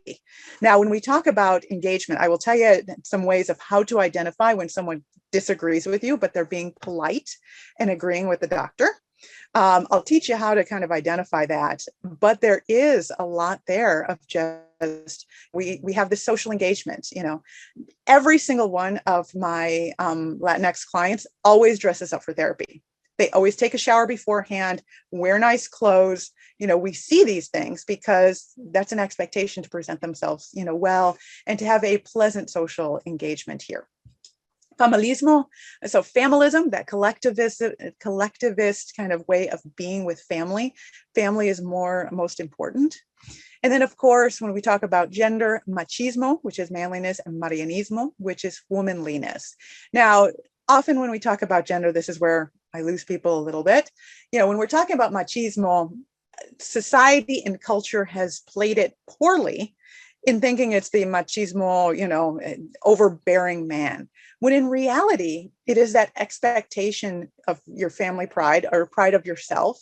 Now, when we talk about engagement, I will tell you some ways of how to identify when someone disagrees with you, but they're being polite and agreeing with the doctor. I'll teach you how to kind of identify that, but there is a lot there of just, we have this social engagement, every single one of my Latinx clients always dresses up for therapy. They always take a shower beforehand, wear nice clothes. We see these things because that's an expectation to present themselves, well, and to have a pleasant social engagement here. Familismo, so familism, that collectivist kind of way of being with family. Family is most important. And then, of course, when we talk about gender, machismo, which is manliness, and marianismo, which is womanliness. Now, often when we talk about gender, this is where I lose people a little bit. When we're talking about machismo, society and culture has played it poorly in thinking it's the machismo, overbearing man, when in reality, it is that expectation of your family pride or pride of yourself,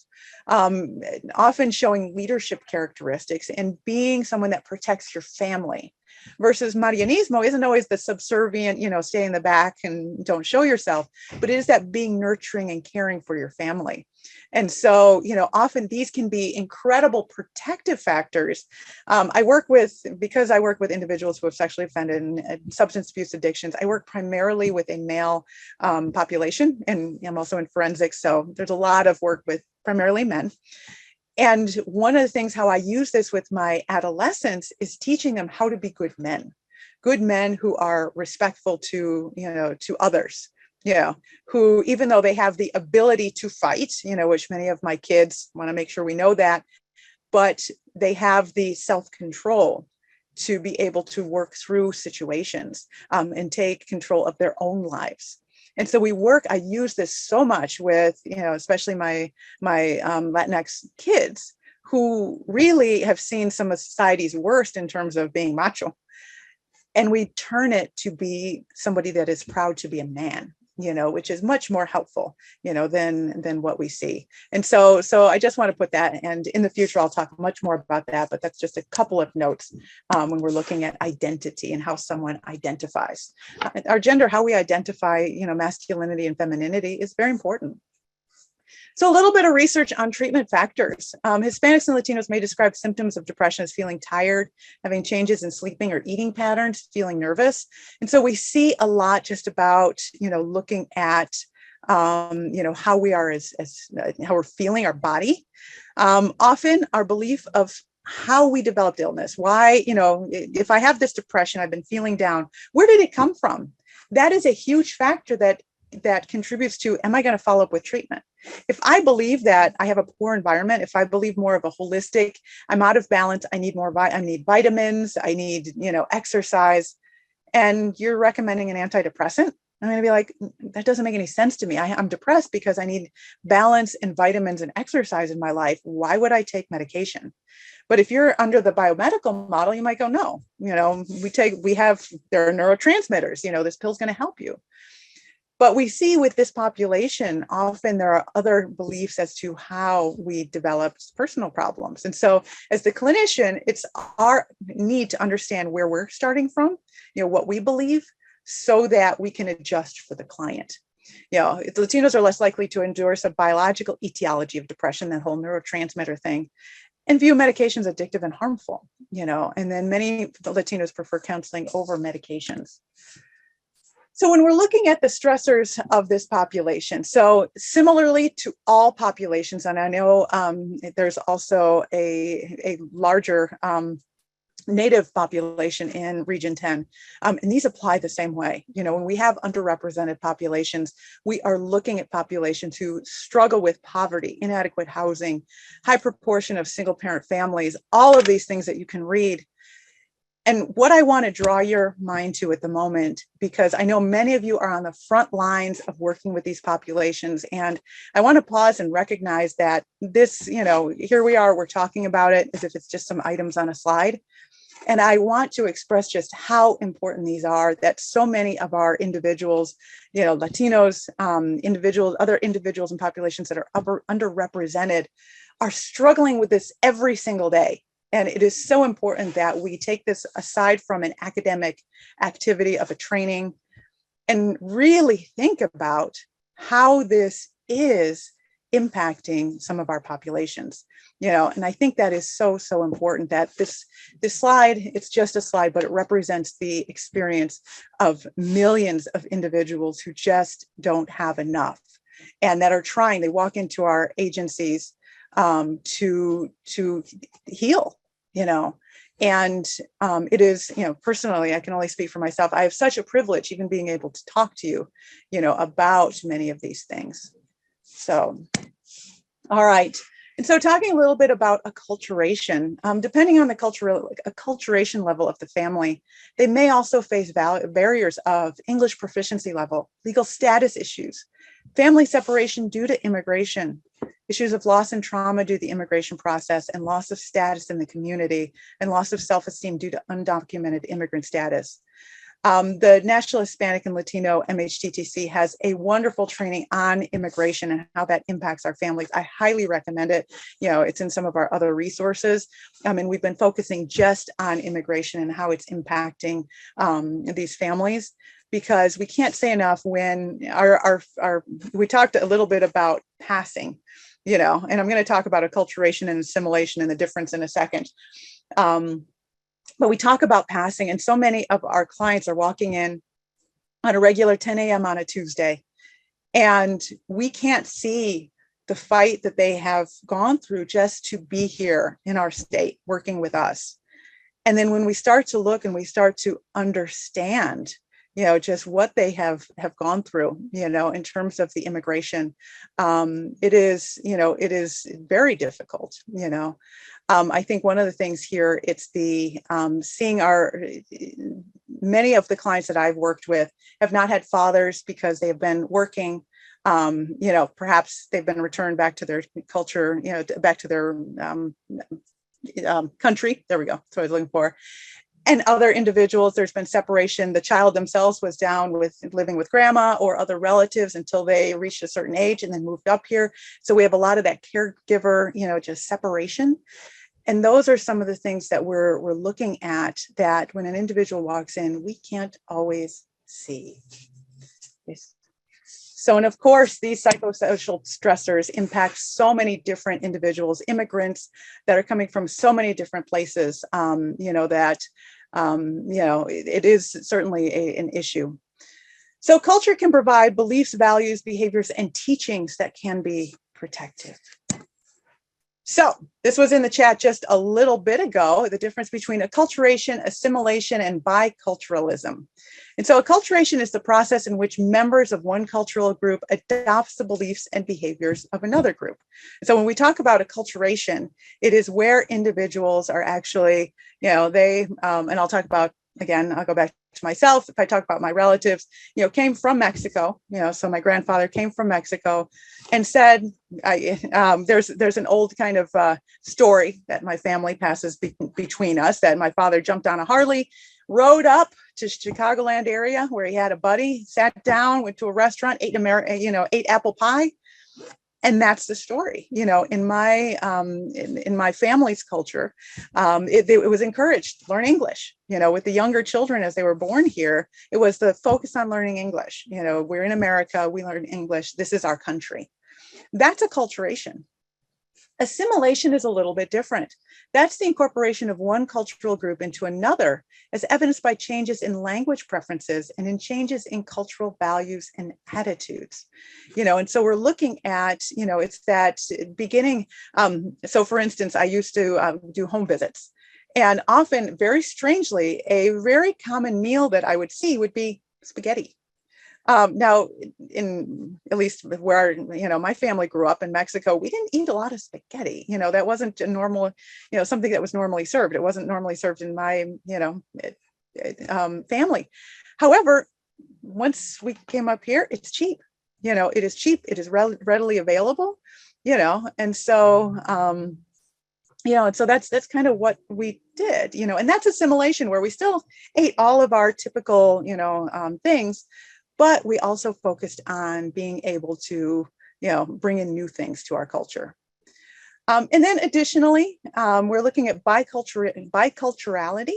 often showing leadership characteristics and being someone that protects your family. Versus Marianismo isn't always the subservient, stay in the back and don't show yourself, but it is that being nurturing and caring for your family. And so, often these can be incredible protective factors. Because I work with individuals who have sexually offended and substance abuse addictions, I work primarily with a male population, and I'm also in forensics. So there's a lot of work with primarily men. And one of the things how I use this with my adolescents is teaching them how to be good men who are respectful to others, who, even though they have the ability to fight, which many of my kids want to make sure we know that, but they have the self-control to be able to work through situations and take control of their own lives. And so I use this so much with, especially my Latinx kids who really have seen some of society's worst in terms of being macho. And we turn it to be somebody that is proud to be a man, which is much more helpful, than what we see. And so I just want to put that, and in the future, I'll talk much more about that, but that's just a couple of notes when we're looking at identity and how someone identifies. Our gender, how we identify, masculinity and femininity is very important. So a little bit of research on treatment factors. Hispanics and Latinos may describe symptoms of depression as feeling tired, having changes in sleeping or eating patterns, feeling nervous. And so we see a lot just about, looking at, how we are as how we're feeling, our body. Often our belief of how we developed illness, why, if I have this depression, I've been feeling down, where did it come from? That is a huge factor that contributes to, am I going to follow up with treatment? If I believe that I have a poor environment, if I believe more of a holistic, I'm out of balance, I need I need vitamins, I need, exercise, and you're recommending an antidepressant, I'm going to be like, that doesn't make any sense to me. I'm depressed because I need balance and vitamins and exercise in my life. Why would I take medication? But if you're under the biomedical model, you might go, no, there are neurotransmitters, this pill's going to help you. But we see with this population, often there are other beliefs as to how we developed personal problems. And so as the clinician, it's our need to understand where we're starting from, what we believe, so that we can adjust for the client. Latinos are less likely to endorse a biological etiology of depression, that whole neurotransmitter thing, and view medications addictive and harmful, and then many Latinos prefer counseling over medications. So when we're looking at the stressors of this population, so similarly to all populations, and I know there's also a larger Native population in Region 10, and these apply the same way. When we have underrepresented populations, we are looking at populations who struggle with poverty, inadequate housing, high proportion of single parent families, all of these things that you can read. And what I want to draw your mind to at the moment, because I know many of you are on the front lines of working with these populations, and I want to pause and recognize that this, here we are, we're talking about it as if it's just some items on a slide. And I want to express just how important these are, that so many of our individuals, Latinos, individuals, other individuals and populations that are underrepresented are struggling with this every single day. And it is so important that we take this aside from an academic activity of a training and really think about how this is impacting some of our populations, and I think that is so important, that this slide, it's just a slide, but it represents the experience of millions of individuals who just don't have enough and that are trying, they walk into our agencies to heal, and it is, personally, I can only speak for myself. I have such a privilege even being able to talk to you, about many of these things. So, all right. And so talking a little bit about acculturation, depending on the acculturation level of the family, they may also face barriers of English proficiency level, legal status issues, family separation due to immigration, issues of loss and trauma due to the immigration process, and loss of status in the community, and loss of self-esteem due to undocumented immigrant status. The National Hispanic and Latino MHTTC has a wonderful training on immigration and how that impacts our families. I highly recommend it. It's in some of our other resources. And we've been focusing just on immigration and how it's impacting these families, because we can't say enough when we talked a little bit about passing, and I'm going to talk about acculturation and assimilation and the difference in a second. But we talk about passing, and so many of our clients are walking in on a regular 10 a.m. on a Tuesday, and we can't see the fight that they have gone through just to be here in our state working with us. And then when we start to look and we start to understand, just what they have gone through, in terms of the immigration, it is very difficult, I think one of the things here, it's the seeing many of the clients that I've worked with have not had fathers because they have been working Perhaps they've been returned back to their culture, back to their country. There we go. That's what I was looking for. And other individuals, there's been separation. The child themselves was down with living with grandma or other relatives until they reached a certain age and then moved up here. So we have a lot of that caregiver, just separation. And those are some of the things that we're looking at, that when an individual walks in, we can't always see. So, and of course, these psychosocial stressors impact so many different individuals, immigrants that are coming from so many different places, it is certainly an issue. So culture can provide beliefs, values, behaviors, and teachings that can be protective. So this was in the chat just a little bit ago, the difference between acculturation, assimilation, and biculturalism. And so acculturation is the process in which members of one cultural group adopts the beliefs and behaviors of another group. So when we talk about acculturation, it is where individuals are actually, and I'll talk about, again, I'll go back to myself. If I talk about my relatives, came from Mexico, so my grandfather came from Mexico and said, there's an old kind of story that my family passes between us, that my father jumped on a Harley, rode up to Chicagoland area where he had a buddy, sat down, went to a restaurant, ate apple pie. And that's the story, in my family's culture. It was encouraged, learn English, with the younger children as they were born here. It was the focus on learning English. We're in America, we learn English. This is our country. That's acculturation. Assimilation is a little bit different. That's the incorporation of one cultural group into another, as evidenced by changes in language preferences and in changes in cultural values and attitudes. And so we're looking at, it's that beginning. So for instance, I used to do home visits, and often, very strangely, a very common meal that I would see would be spaghetti. Now, in at least where, my family grew up in Mexico, we didn't eat a lot of spaghetti. That wasn't a normal, something that was normally served. It wasn't normally served in my, family. However, once we came up here, it's cheap. It is cheap. It is readily available, and so, and so that's kind of what we did, and that's assimilation, where we still ate all of our typical, things. But we also focused on being able to, bring in new things to our culture. And then additionally, we're looking at biculturality,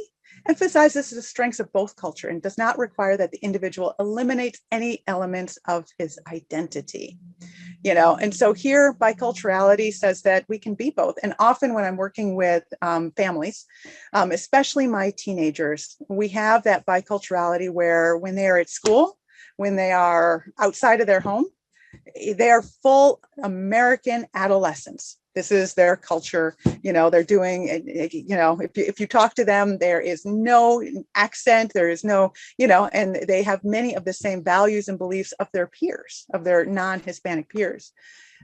emphasizes the strengths of both culture and does not require that the individual eliminates any elements of his identity. And so here biculturality says that we can be both. And often when I'm working with families, especially my teenagers, we have that biculturality where when they are at school, when they are outside of their home, they are full American adolescents. This is their culture. They're doing, if you talk to them, there is no accent, there is no, and they have many of the same values and beliefs of their peers, of their non-Hispanic peers.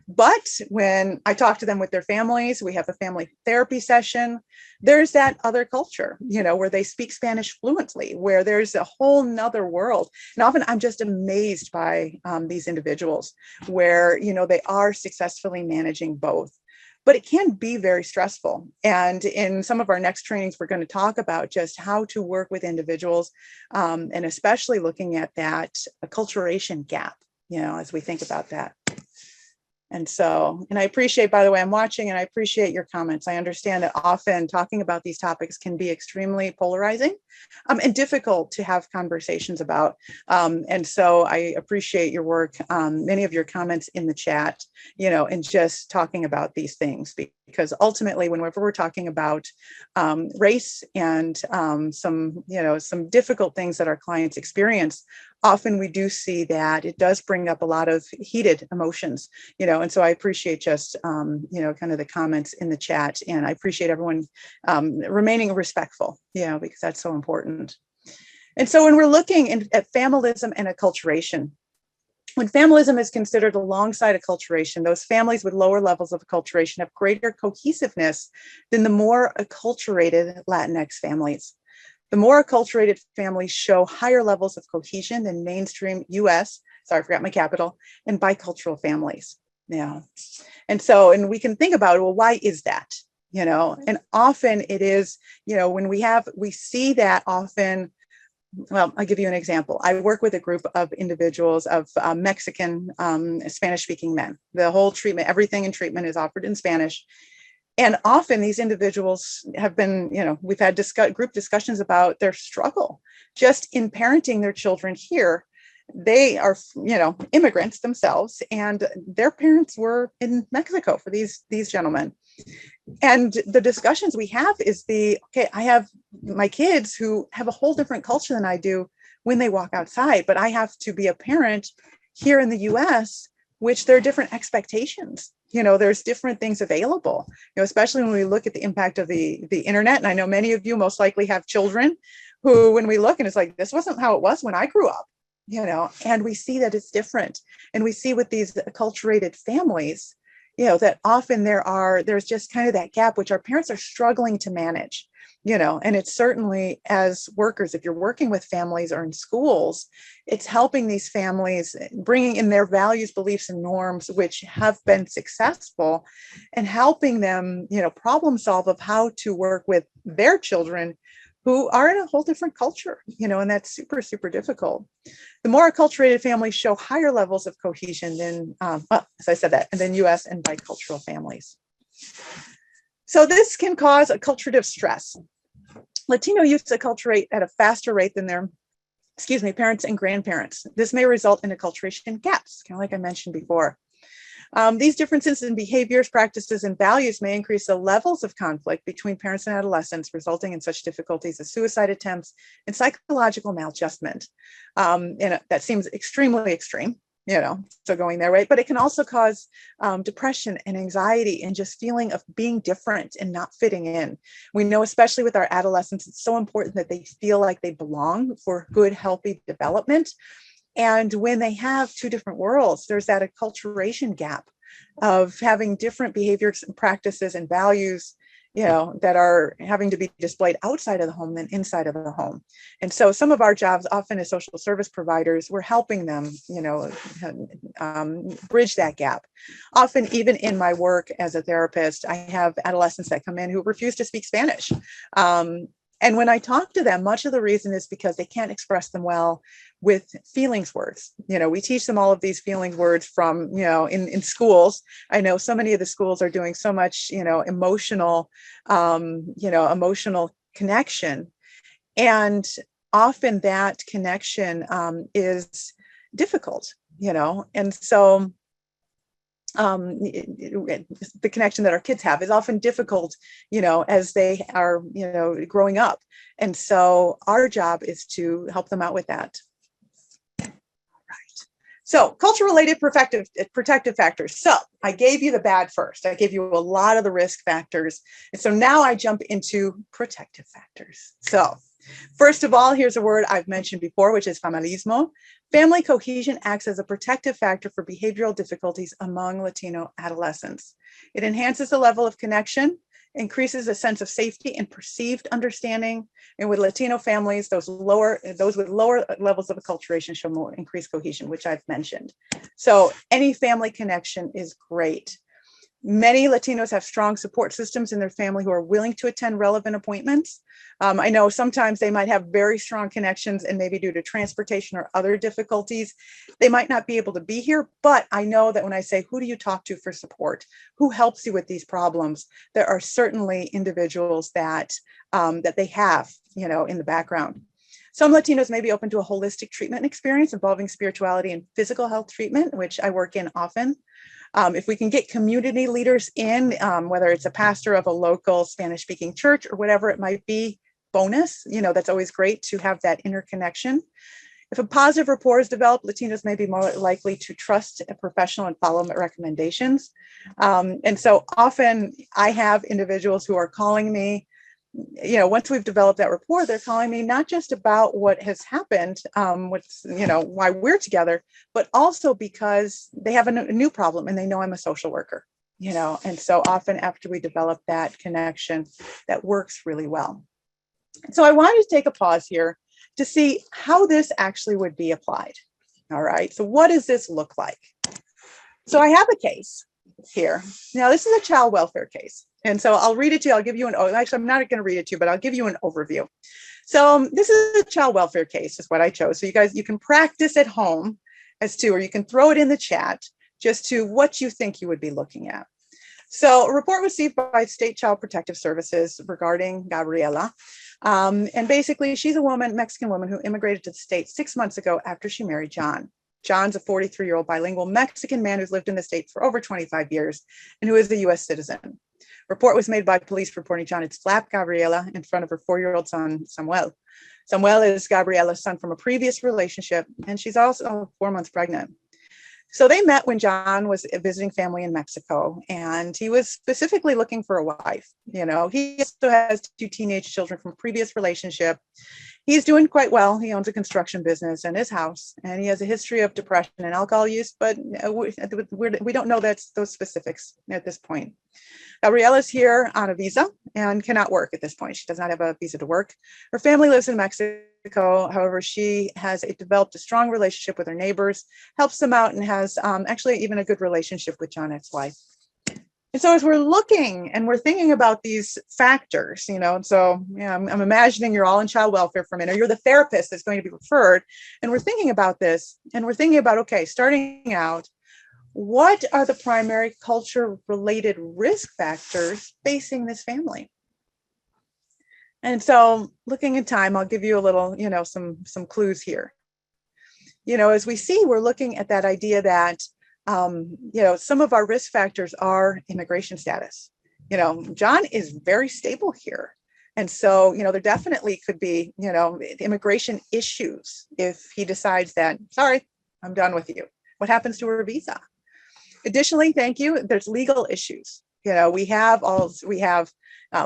But when I talk to them with their families, we have a family therapy session, there's that other culture, where they speak Spanish fluently, where there's a whole nother world. And often I'm just amazed by these individuals where, they are successfully managing both. But it can be very stressful. And in some of our next trainings, we're going to talk about just how to work with individuals, and especially looking at that acculturation gap, as we think about that. And so, and I appreciate, by the way, I'm watching and I appreciate your comments. I understand that often talking about these topics can be extremely polarizing and difficult to have conversations about. And so I appreciate your work, many of your comments in the chat, and just talking about these things, because ultimately, whenever we're talking about race and some difficult things that our clients experience, often we do see that it does bring up a lot of heated emotions, and so I appreciate just, kind of the comments in the chat, and I appreciate everyone remaining respectful, because that's so important. And so when we're looking at familism and acculturation, when familism is considered alongside acculturation, those families with lower levels of acculturation have greater cohesiveness than the more acculturated Latinx families. The more acculturated families show higher levels of cohesion than mainstream US sorry, I forgot my capital, and bicultural families. Yeah. And so, and we can think about, well, why is that? And often it is, when we see that often. Well, I'll give you an example. I work with a group of individuals of Mexican, Spanish-speaking men. The whole treatment, everything in treatment is offered in Spanish. And often these individuals have been, we've had group discussions about their struggle just in parenting their children here. They are, immigrants themselves, and their parents were in Mexico for these gentlemen. And the discussions we have is I have my kids who have a whole different culture than I do when they walk outside, but I have to be a parent here in the US, which there are different expectations. There's different things available, especially when we look at the impact of the internet. And I know many of you most likely have children who, when we look and it's like, this wasn't how it was when I grew up, and we see that it's different. And we see with these acculturated families, that often there's just kind of that gap, which our parents are struggling to manage, and it's certainly as workers, if you're working with families or in schools, it's helping these families, bringing in their values, beliefs, and norms, which have been successful, and helping them, problem solve of how to work with their children who are in a whole different culture, and that's super, super difficult. The more acculturated families show higher levels of cohesion than, as I said that, and then US and bicultural families. So this can cause acculturative stress. Latino youth acculturate at a faster rate than their, parents and grandparents. This may result in acculturation gaps, kind of like I mentioned before. These differences in behaviors, practices, and values may increase the levels of conflict between parents and adolescents, resulting in such difficulties as suicide attempts and psychological maladjustment. And that seems extremely extreme, so going there, right? But it can also cause depression and anxiety and just feeling of being different and not fitting in. We know, especially with our adolescents, it's so important that they feel like they belong for good, healthy development. And when they have two different worlds, there's that acculturation gap of having different behaviors and practices and values, that are having to be displayed outside of the home than inside of the home. And so some of our jobs, often as social service providers, we're helping them, bridge that gap. Often, even in my work as a therapist, I have adolescents that come in who refuse to speak Spanish. And when I talk to them, much of the reason is because they can't express them well with feelings words. We teach them all of these feelings words from, in schools. I know so many of the schools are doing so much, emotional connection. And often that connection is difficult, and so the connection that our kids have is often difficult, as they are, growing up. And so our job is to help them out with that. Right. So culture-related protective factors. So I gave you the bad first. I gave you a lot of the risk factors. And so now I jump into protective factors. So first of all, here's a word I've mentioned before, which is familismo. Family cohesion acts as a protective factor for behavioral difficulties among Latino adolescents. It enhances the level of connection, increases a sense of safety and perceived understanding. And with Latino families, those with lower levels of acculturation show more increased cohesion, which I've mentioned. So any family connection is great. Many Latinos have strong support systems in their family who are willing to attend relevant appointments. I know sometimes they might have very strong connections, and maybe due to transportation or other difficulties, they might not be able to be here. But I know that when I say, who do you talk to for support? Who helps you with these problems? There are certainly individuals that they have, in the background. Some Latinos may be open to a holistic treatment experience involving spirituality and physical health treatment, which I work in often. If we can get community leaders in, whether it's a pastor of a local Spanish-speaking church or whatever it might be, bonus, that's always great to have that interconnection. If a positive rapport is developed, Latinos may be more likely to trust a professional and follow recommendations. And so often I have individuals who are calling me, once we've developed that rapport, they're calling me not just about what has happened, why we're together, but also because they have a new problem and they know I'm a social worker, and so often after we develop that connection, that works really well. So I wanted to take a pause here to see how this actually would be applied. All right, so what does this look like? So I have a case here. Now, this is a child welfare case. And so I'll read it to you. I'll give you actually, I'm not going to read it to you, but I'll give you an overview. So this is a child welfare case is what I chose. So you guys, you can practice at home as to, or you can throw it in the chat just to what you think you would be looking at. So a report received by State Child Protective Services regarding Gabriela. And basically she's a woman, Mexican woman who immigrated to the States 6 months ago after she married John. John's a 43-year-old bilingual Mexican man who's lived in the States for over 25 years and who is a US citizen. Report was made by police reporting John had slapped Gabriela in front of her 4-year-old son, Samuel. Samuel is Gabriela's son from a previous relationship, and she's also 4 months pregnant. So they met when John was visiting family in Mexico, and he was specifically looking for a wife. You know, he also has 2 teenage children from a previous relationship. He's doing quite well. He owns a construction business and his house, and he has a history of depression and alcohol use, but we don't know those specifics at this point. Gabriela's here on a visa and cannot work at this point. She does not have a visa to work. Her family lives in Mexico. However, she has developed a strong relationship with her neighbors, helps them out, and has actually even a good relationship with John, ex-wife. And so as we're looking and we're thinking about these factors, you know, so yeah, I'm imagining you're all in child welfare for a minute, or you're the therapist that's going to be referred, and we're thinking about this, and we're thinking about, okay, starting out, what are the primary culture-related risk factors facing this family? And so looking at time, I'll give you a little, you know, some clues here. You know, as we see, we're looking at that idea that, you know, some of our risk factors are immigration status. You know, John is very stable here. And so, you know, there definitely could be, you know, immigration issues if he decides that, sorry, I'm done with you. What happens to her visa? Additionally, thank you, there's legal issues. You know, we have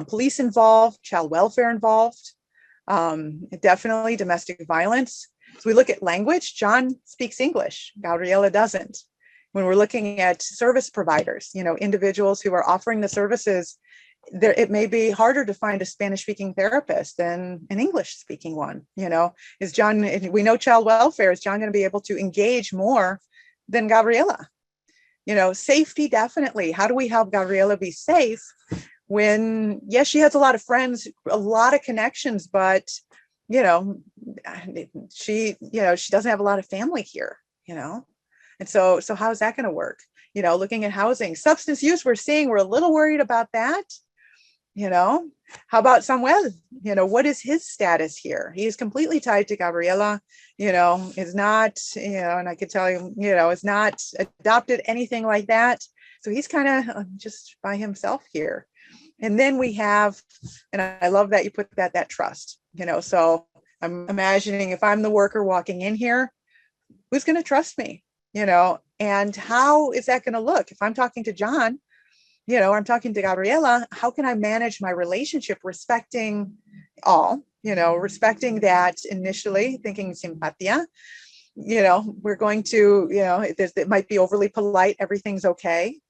police involved, child welfare involved, definitely domestic violence. So we look at language, John speaks English, Gabriela doesn't. When we're looking at service providers, you know, individuals who are offering the services, it may be harder to find a Spanish-speaking therapist than an English-speaking one. You know, is John, we know child welfare, is John going to be able to engage more than Gabriela? You know, safety, definitely. How do we help Gabriela be safe when, yes, she has a lot of friends, a lot of connections, but, you know, she doesn't have a lot of family here, you know? And so how's that going to work? You know, looking at housing, substance use, we're a little worried about that. You know, how about Samuel? You know, what is his status here? He is completely tied to Gabriela, you know, is not, you know, and I could tell you, you know, is not adopted, anything like that. So he's kind of just by himself here. And then we have, and I love that you put that trust, you know, so I'm imagining if I'm the worker walking in here, who's going to trust me? You know, and how is that going to look? If I'm talking to John, you know, or I'm talking to Gabriela, how can I manage my relationship respecting all, you know, respecting that initially, thinking simpatia, you know, we're going to, you know, it might be overly polite, everything's okay,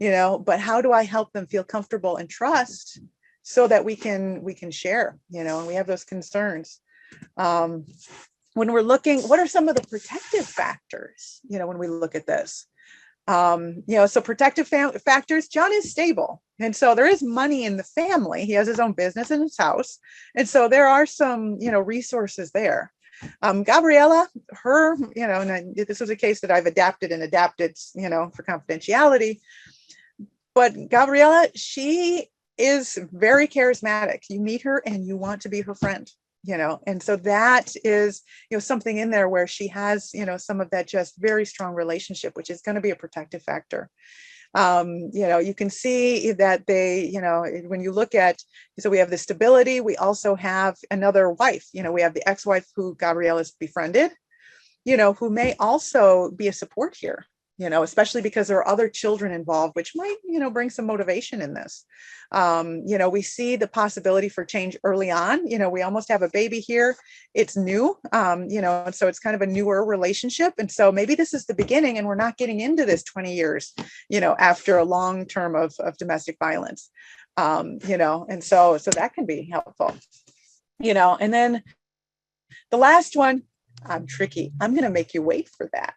you know, but how do I help them feel comfortable and trust so that we can share, you know, and we have those concerns. When we're looking, what are some of the protective factors, you know, when we look at this? You know, so protective factors, John is stable. And so there is money in the family. He has his own business in his house. And so there are some, you know, resources there. Gabriela, her, you know, and this was a case that I've adapted, you know, for confidentiality. But Gabriela, she is very charismatic. You meet her and you want to be her friend. You know, and so that is, you know, something in there where she has, you know, some of that just very strong relationship, which is going to be a protective factor. You know, you can see that they, you know, when you look at, so we have the stability, we also have another wife, you know, we have the ex-wife who Gabriela has befriended, you know, who may also be a support here, you know, especially because there are other children involved, which might, you know, bring some motivation in this. You know, we see the possibility for change early on. You know, we almost have a baby here. It's new, you know, and so it's kind of a newer relationship. And so maybe this is the beginning and we're not getting into this 20 years, you know, after a long term of domestic violence, you know, and so that can be helpful, you know, and then the last one, I'm tricky. I'm going to make you wait for that.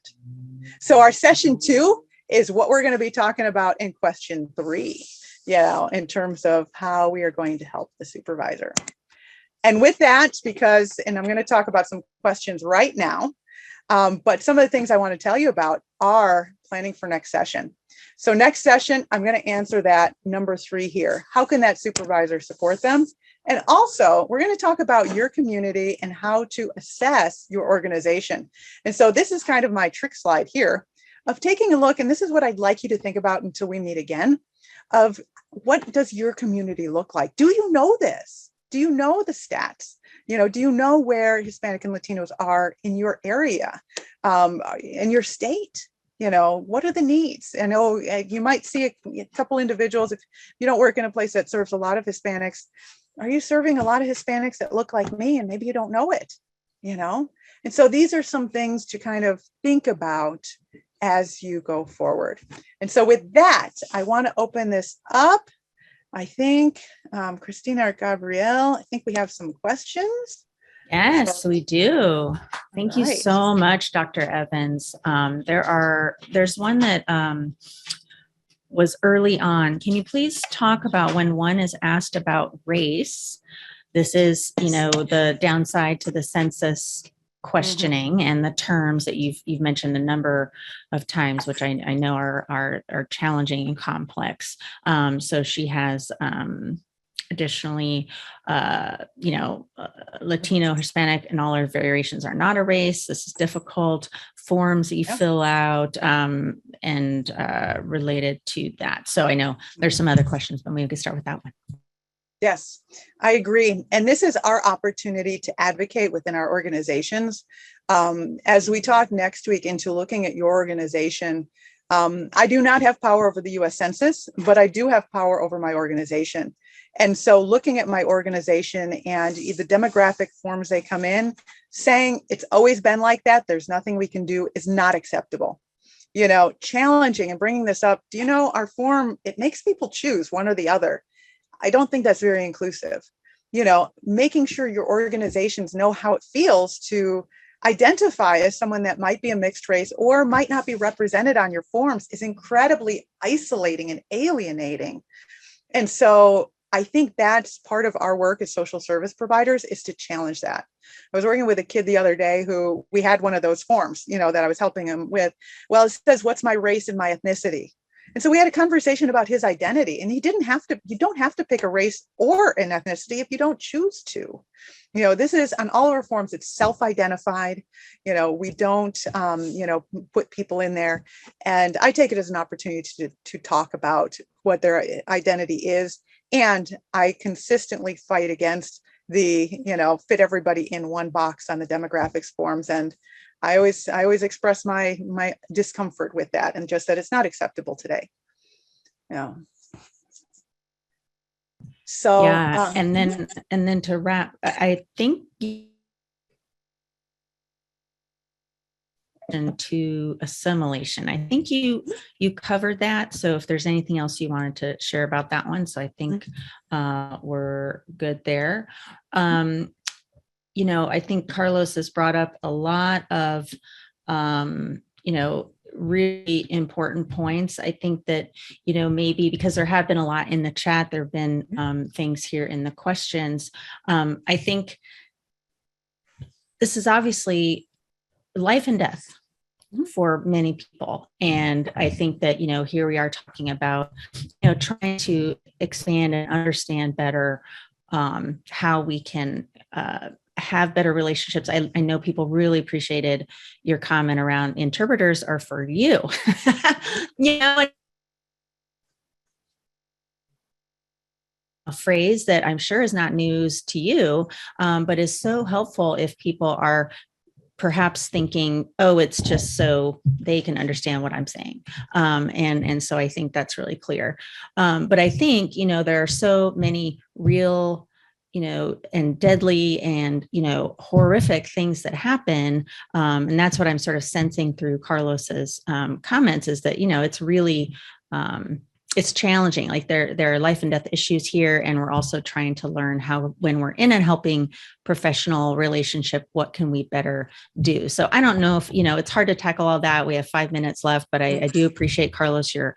So our session 2 is what we're going to be talking about in question 3, in terms of how we are going to help the supervisor. And with that, and I'm going to talk about some questions right now, but some of the things I want to tell you about are planning for next session. So next session, I'm going to answer that number 3 here. How can that supervisor support them? And also, we're going to talk about your community and how to assess your organization. And so this is kind of my trick slide here of taking a look, and this is what I'd like you to think about until we meet again, of what does your community look like? Do you know this? Do you know the stats? Do you know where Hispanic and Latinos are in your area, in your state? What are the needs? I know you might see a couple individuals, if you don't work in a place that serves a lot of Hispanics, are you serving a lot of Hispanics that look like me and maybe you don't know it, And so these are some things to kind of think about as you go forward. And so with that, I want to open this up. I think Christina or Gabrielle, I think we have some questions. Yes, we do. Thank you so much, Dr. Evans. There's one that was early on. Can you please talk about when one is asked about race? This is, the downside to the census questioning and the terms that you've mentioned a number of times, which I know are challenging and complex. So she has additionally, Latino, Hispanic, and all our variations are not a race. This is difficult. Forms that you fill out and related to that. So I know there's some other questions, but maybe we can start with that one. Yes, I agree. And this is our opportunity to advocate within our organizations. As we talk next week into looking at your organization, I do not have power over the US Census, but I do have power over my organization. And so looking at my organization and the demographic forms they come in, saying it's always been like that, there's nothing we can do, is not acceptable. Challenging and bringing this up, our form, it makes people choose one or the other. I don't think that's very inclusive. Making sure your organizations know how it feels to identify as someone that might be a mixed race or might not be represented on your forms is incredibly isolating and alienating. And so I think that's part of our work as social service providers, is to challenge that. I was working with a kid the other day who we had one of those forms, that I was helping him with. Well, it says, what's my race and my ethnicity? And so we had a conversation about his identity, and you don't have to pick a race or an ethnicity if you don't choose to. This is on all of our forms, it's self-identified. We don't, put people in there. And I take it as an opportunity to talk about what their identity is. And I consistently fight against the, fit everybody in one box on the demographics forms. And I always express my discomfort with that, and just that it's not acceptable today. So yeah, and then to wrap, I think to assimilation. I think you covered that. So if there's anything else you wanted to share about that one, so I think we're good there. I think Carlos has brought up a lot of, really important points. I think that, maybe because there have been a lot in the chat, there have been things here in the questions. I think this is obviously life and death for many people. And I think that, here we are talking about, trying to expand and understand better how we can have better relationships. I know people really appreciated your comment around interpreters are for you. A phrase that I'm sure is not news to you, but is so helpful if people are perhaps thinking, oh, it's just so they can understand what I'm saying. And so I think that's really clear. But I think, there are so many real, and deadly and, horrific things that happen. And that's what I'm sort of sensing through Carlos's comments, is that, it's really it's challenging. Like there are life and death issues here. And we're also trying to learn how, when we're in a helping professional relationship, what can we better do? So I don't know if, it's hard to tackle all that. We have 5 minutes left, but I do appreciate, Carlos, your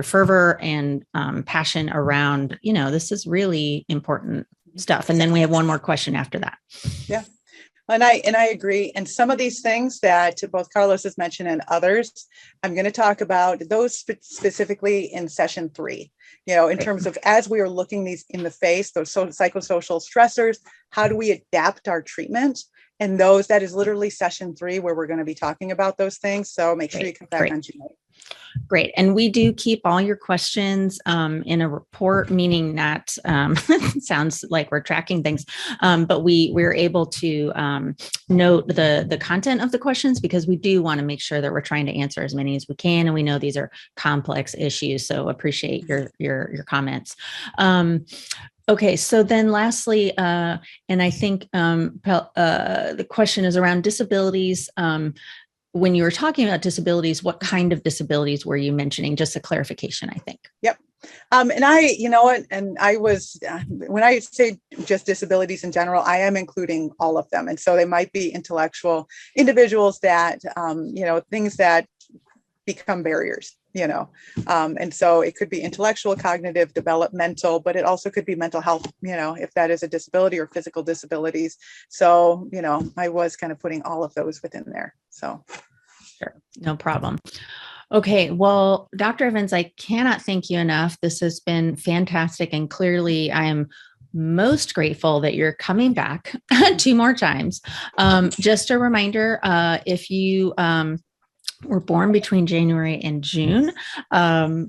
fervor and passion around, this is really important stuff. And then we have one more question after that. Yeah. And I agree. And some of these things that both Carlos has mentioned and others, I'm going to talk about those specifically in session 3, in terms of, as we are looking these in the face, those psychosocial stressors, how do we adapt our treatment? And that is literally session 3, where we're going to be talking about those things. So make sure you come back on June 8th. Great. And we do keep all your questions in a report, meaning that it sounds like we're tracking things, but we're able to note the content of the questions, because we do want to make sure that we're trying to answer as many as we can. And we know these are complex issues, so appreciate your comments. Okay, so then lastly, and I think the question is around disabilities. When you were talking about disabilities, what kind of disabilities were you mentioning? Just a clarification, I think. Yep. And I was, when I say just disabilities in general, I am including all of them. And so they might be intellectual individuals that, things that become barriers, and so it could be intellectual, cognitive, developmental, but it also could be mental health, if that is a disability, or physical disabilities. So, I was kind of putting all of those within there. So sure, no problem. Okay, well, Dr. Evans, I cannot thank you enough. This has been fantastic. And clearly I am most grateful that you're coming back 2 more times. Just a reminder, if you were born between January and June,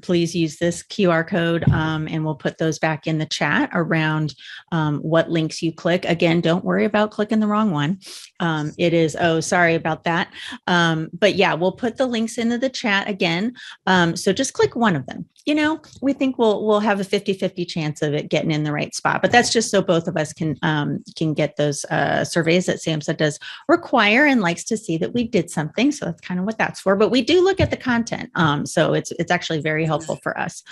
please use this QR code, and we'll put those back in the chat around what links you click. Again, don't worry about clicking the wrong one. It is, sorry about that. But yeah, we'll put the links into the chat again. So just click one of them. We think we'll have a 50-50 chance of it getting in the right spot, but that's just so both of us can get those surveys that SAMHSA does require and likes to see that we did something. So that's kind of what that's for, but we do look at the content. So it's actually very helpful for us.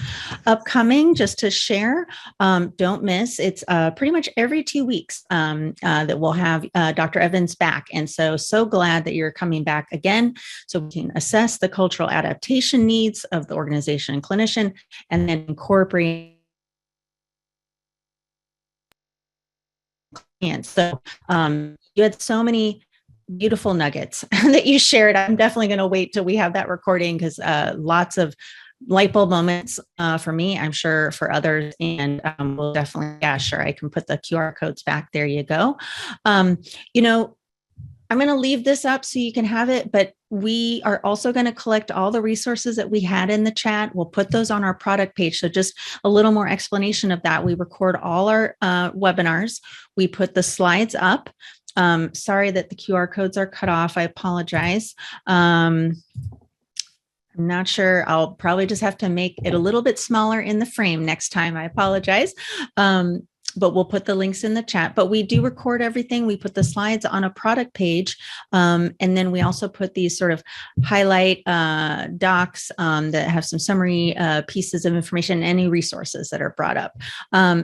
Upcoming, just to share, don't miss, it's pretty much every 2 weeks that we'll have Dr. Evans back. And so glad that you're coming back again, so we can assess the cultural adaptation needs of the organization and clinician, and then incorporate. And so you had so many beautiful nuggets that you shared. I'm definitely going to wait till we have that recording, because lots of light bulb moments for me, I'm sure for others. And we'll definitely, yeah, sure, I can put the QR codes back. There you go. I'm going to leave this up so you can have it, but we are also going to collect all the resources that we had in the chat. We'll put those on our product page. So just a little more explanation of that. We record all our webinars. We put the slides up. Sorry that the QR codes are cut off. I apologize. I'm not sure. I'll probably just have to make it a little bit smaller in the frame next time. I apologize. But we'll put the links in the chat. But we do record everything. We put the slides on a product page. And then we also put these sort of highlight docs that have some summary pieces of information, any resources that are brought up.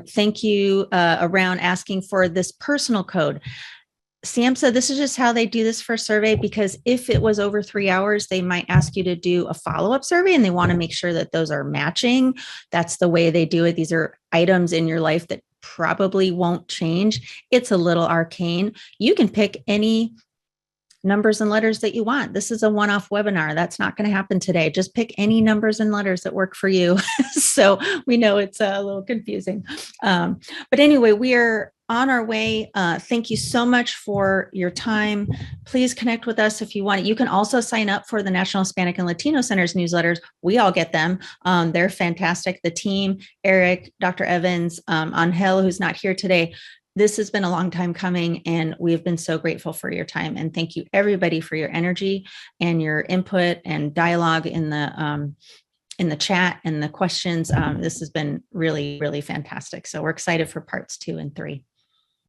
Thank you around asking for this personal code. SAMHSA, this is just how they do this for a survey, because if it was over 3 hours, they might ask you to do a follow-up survey, and they want to make sure that those are matching. That's the way they do it. These are items in your life that probably won't change. It's a little arcane. You can pick any numbers and letters that you want. This is a one-off webinar. That's not going to happen today. Just pick any numbers and letters that work for you. So we know it's a little confusing. But anyway, we are on our way. Thank you so much for your time. Please connect with us if you want. You can also sign up for the National Hispanic and Latino Center's newsletters. We all get them. They're fantastic. The team, Eric, Dr. Evans, Angel, who's not here today. This has been a long time coming, and we've been so grateful for your time. And thank you, everybody, for your energy and your input and dialogue in the chat and the questions. This has been really, really fantastic. So we're excited for parts 2 and 3.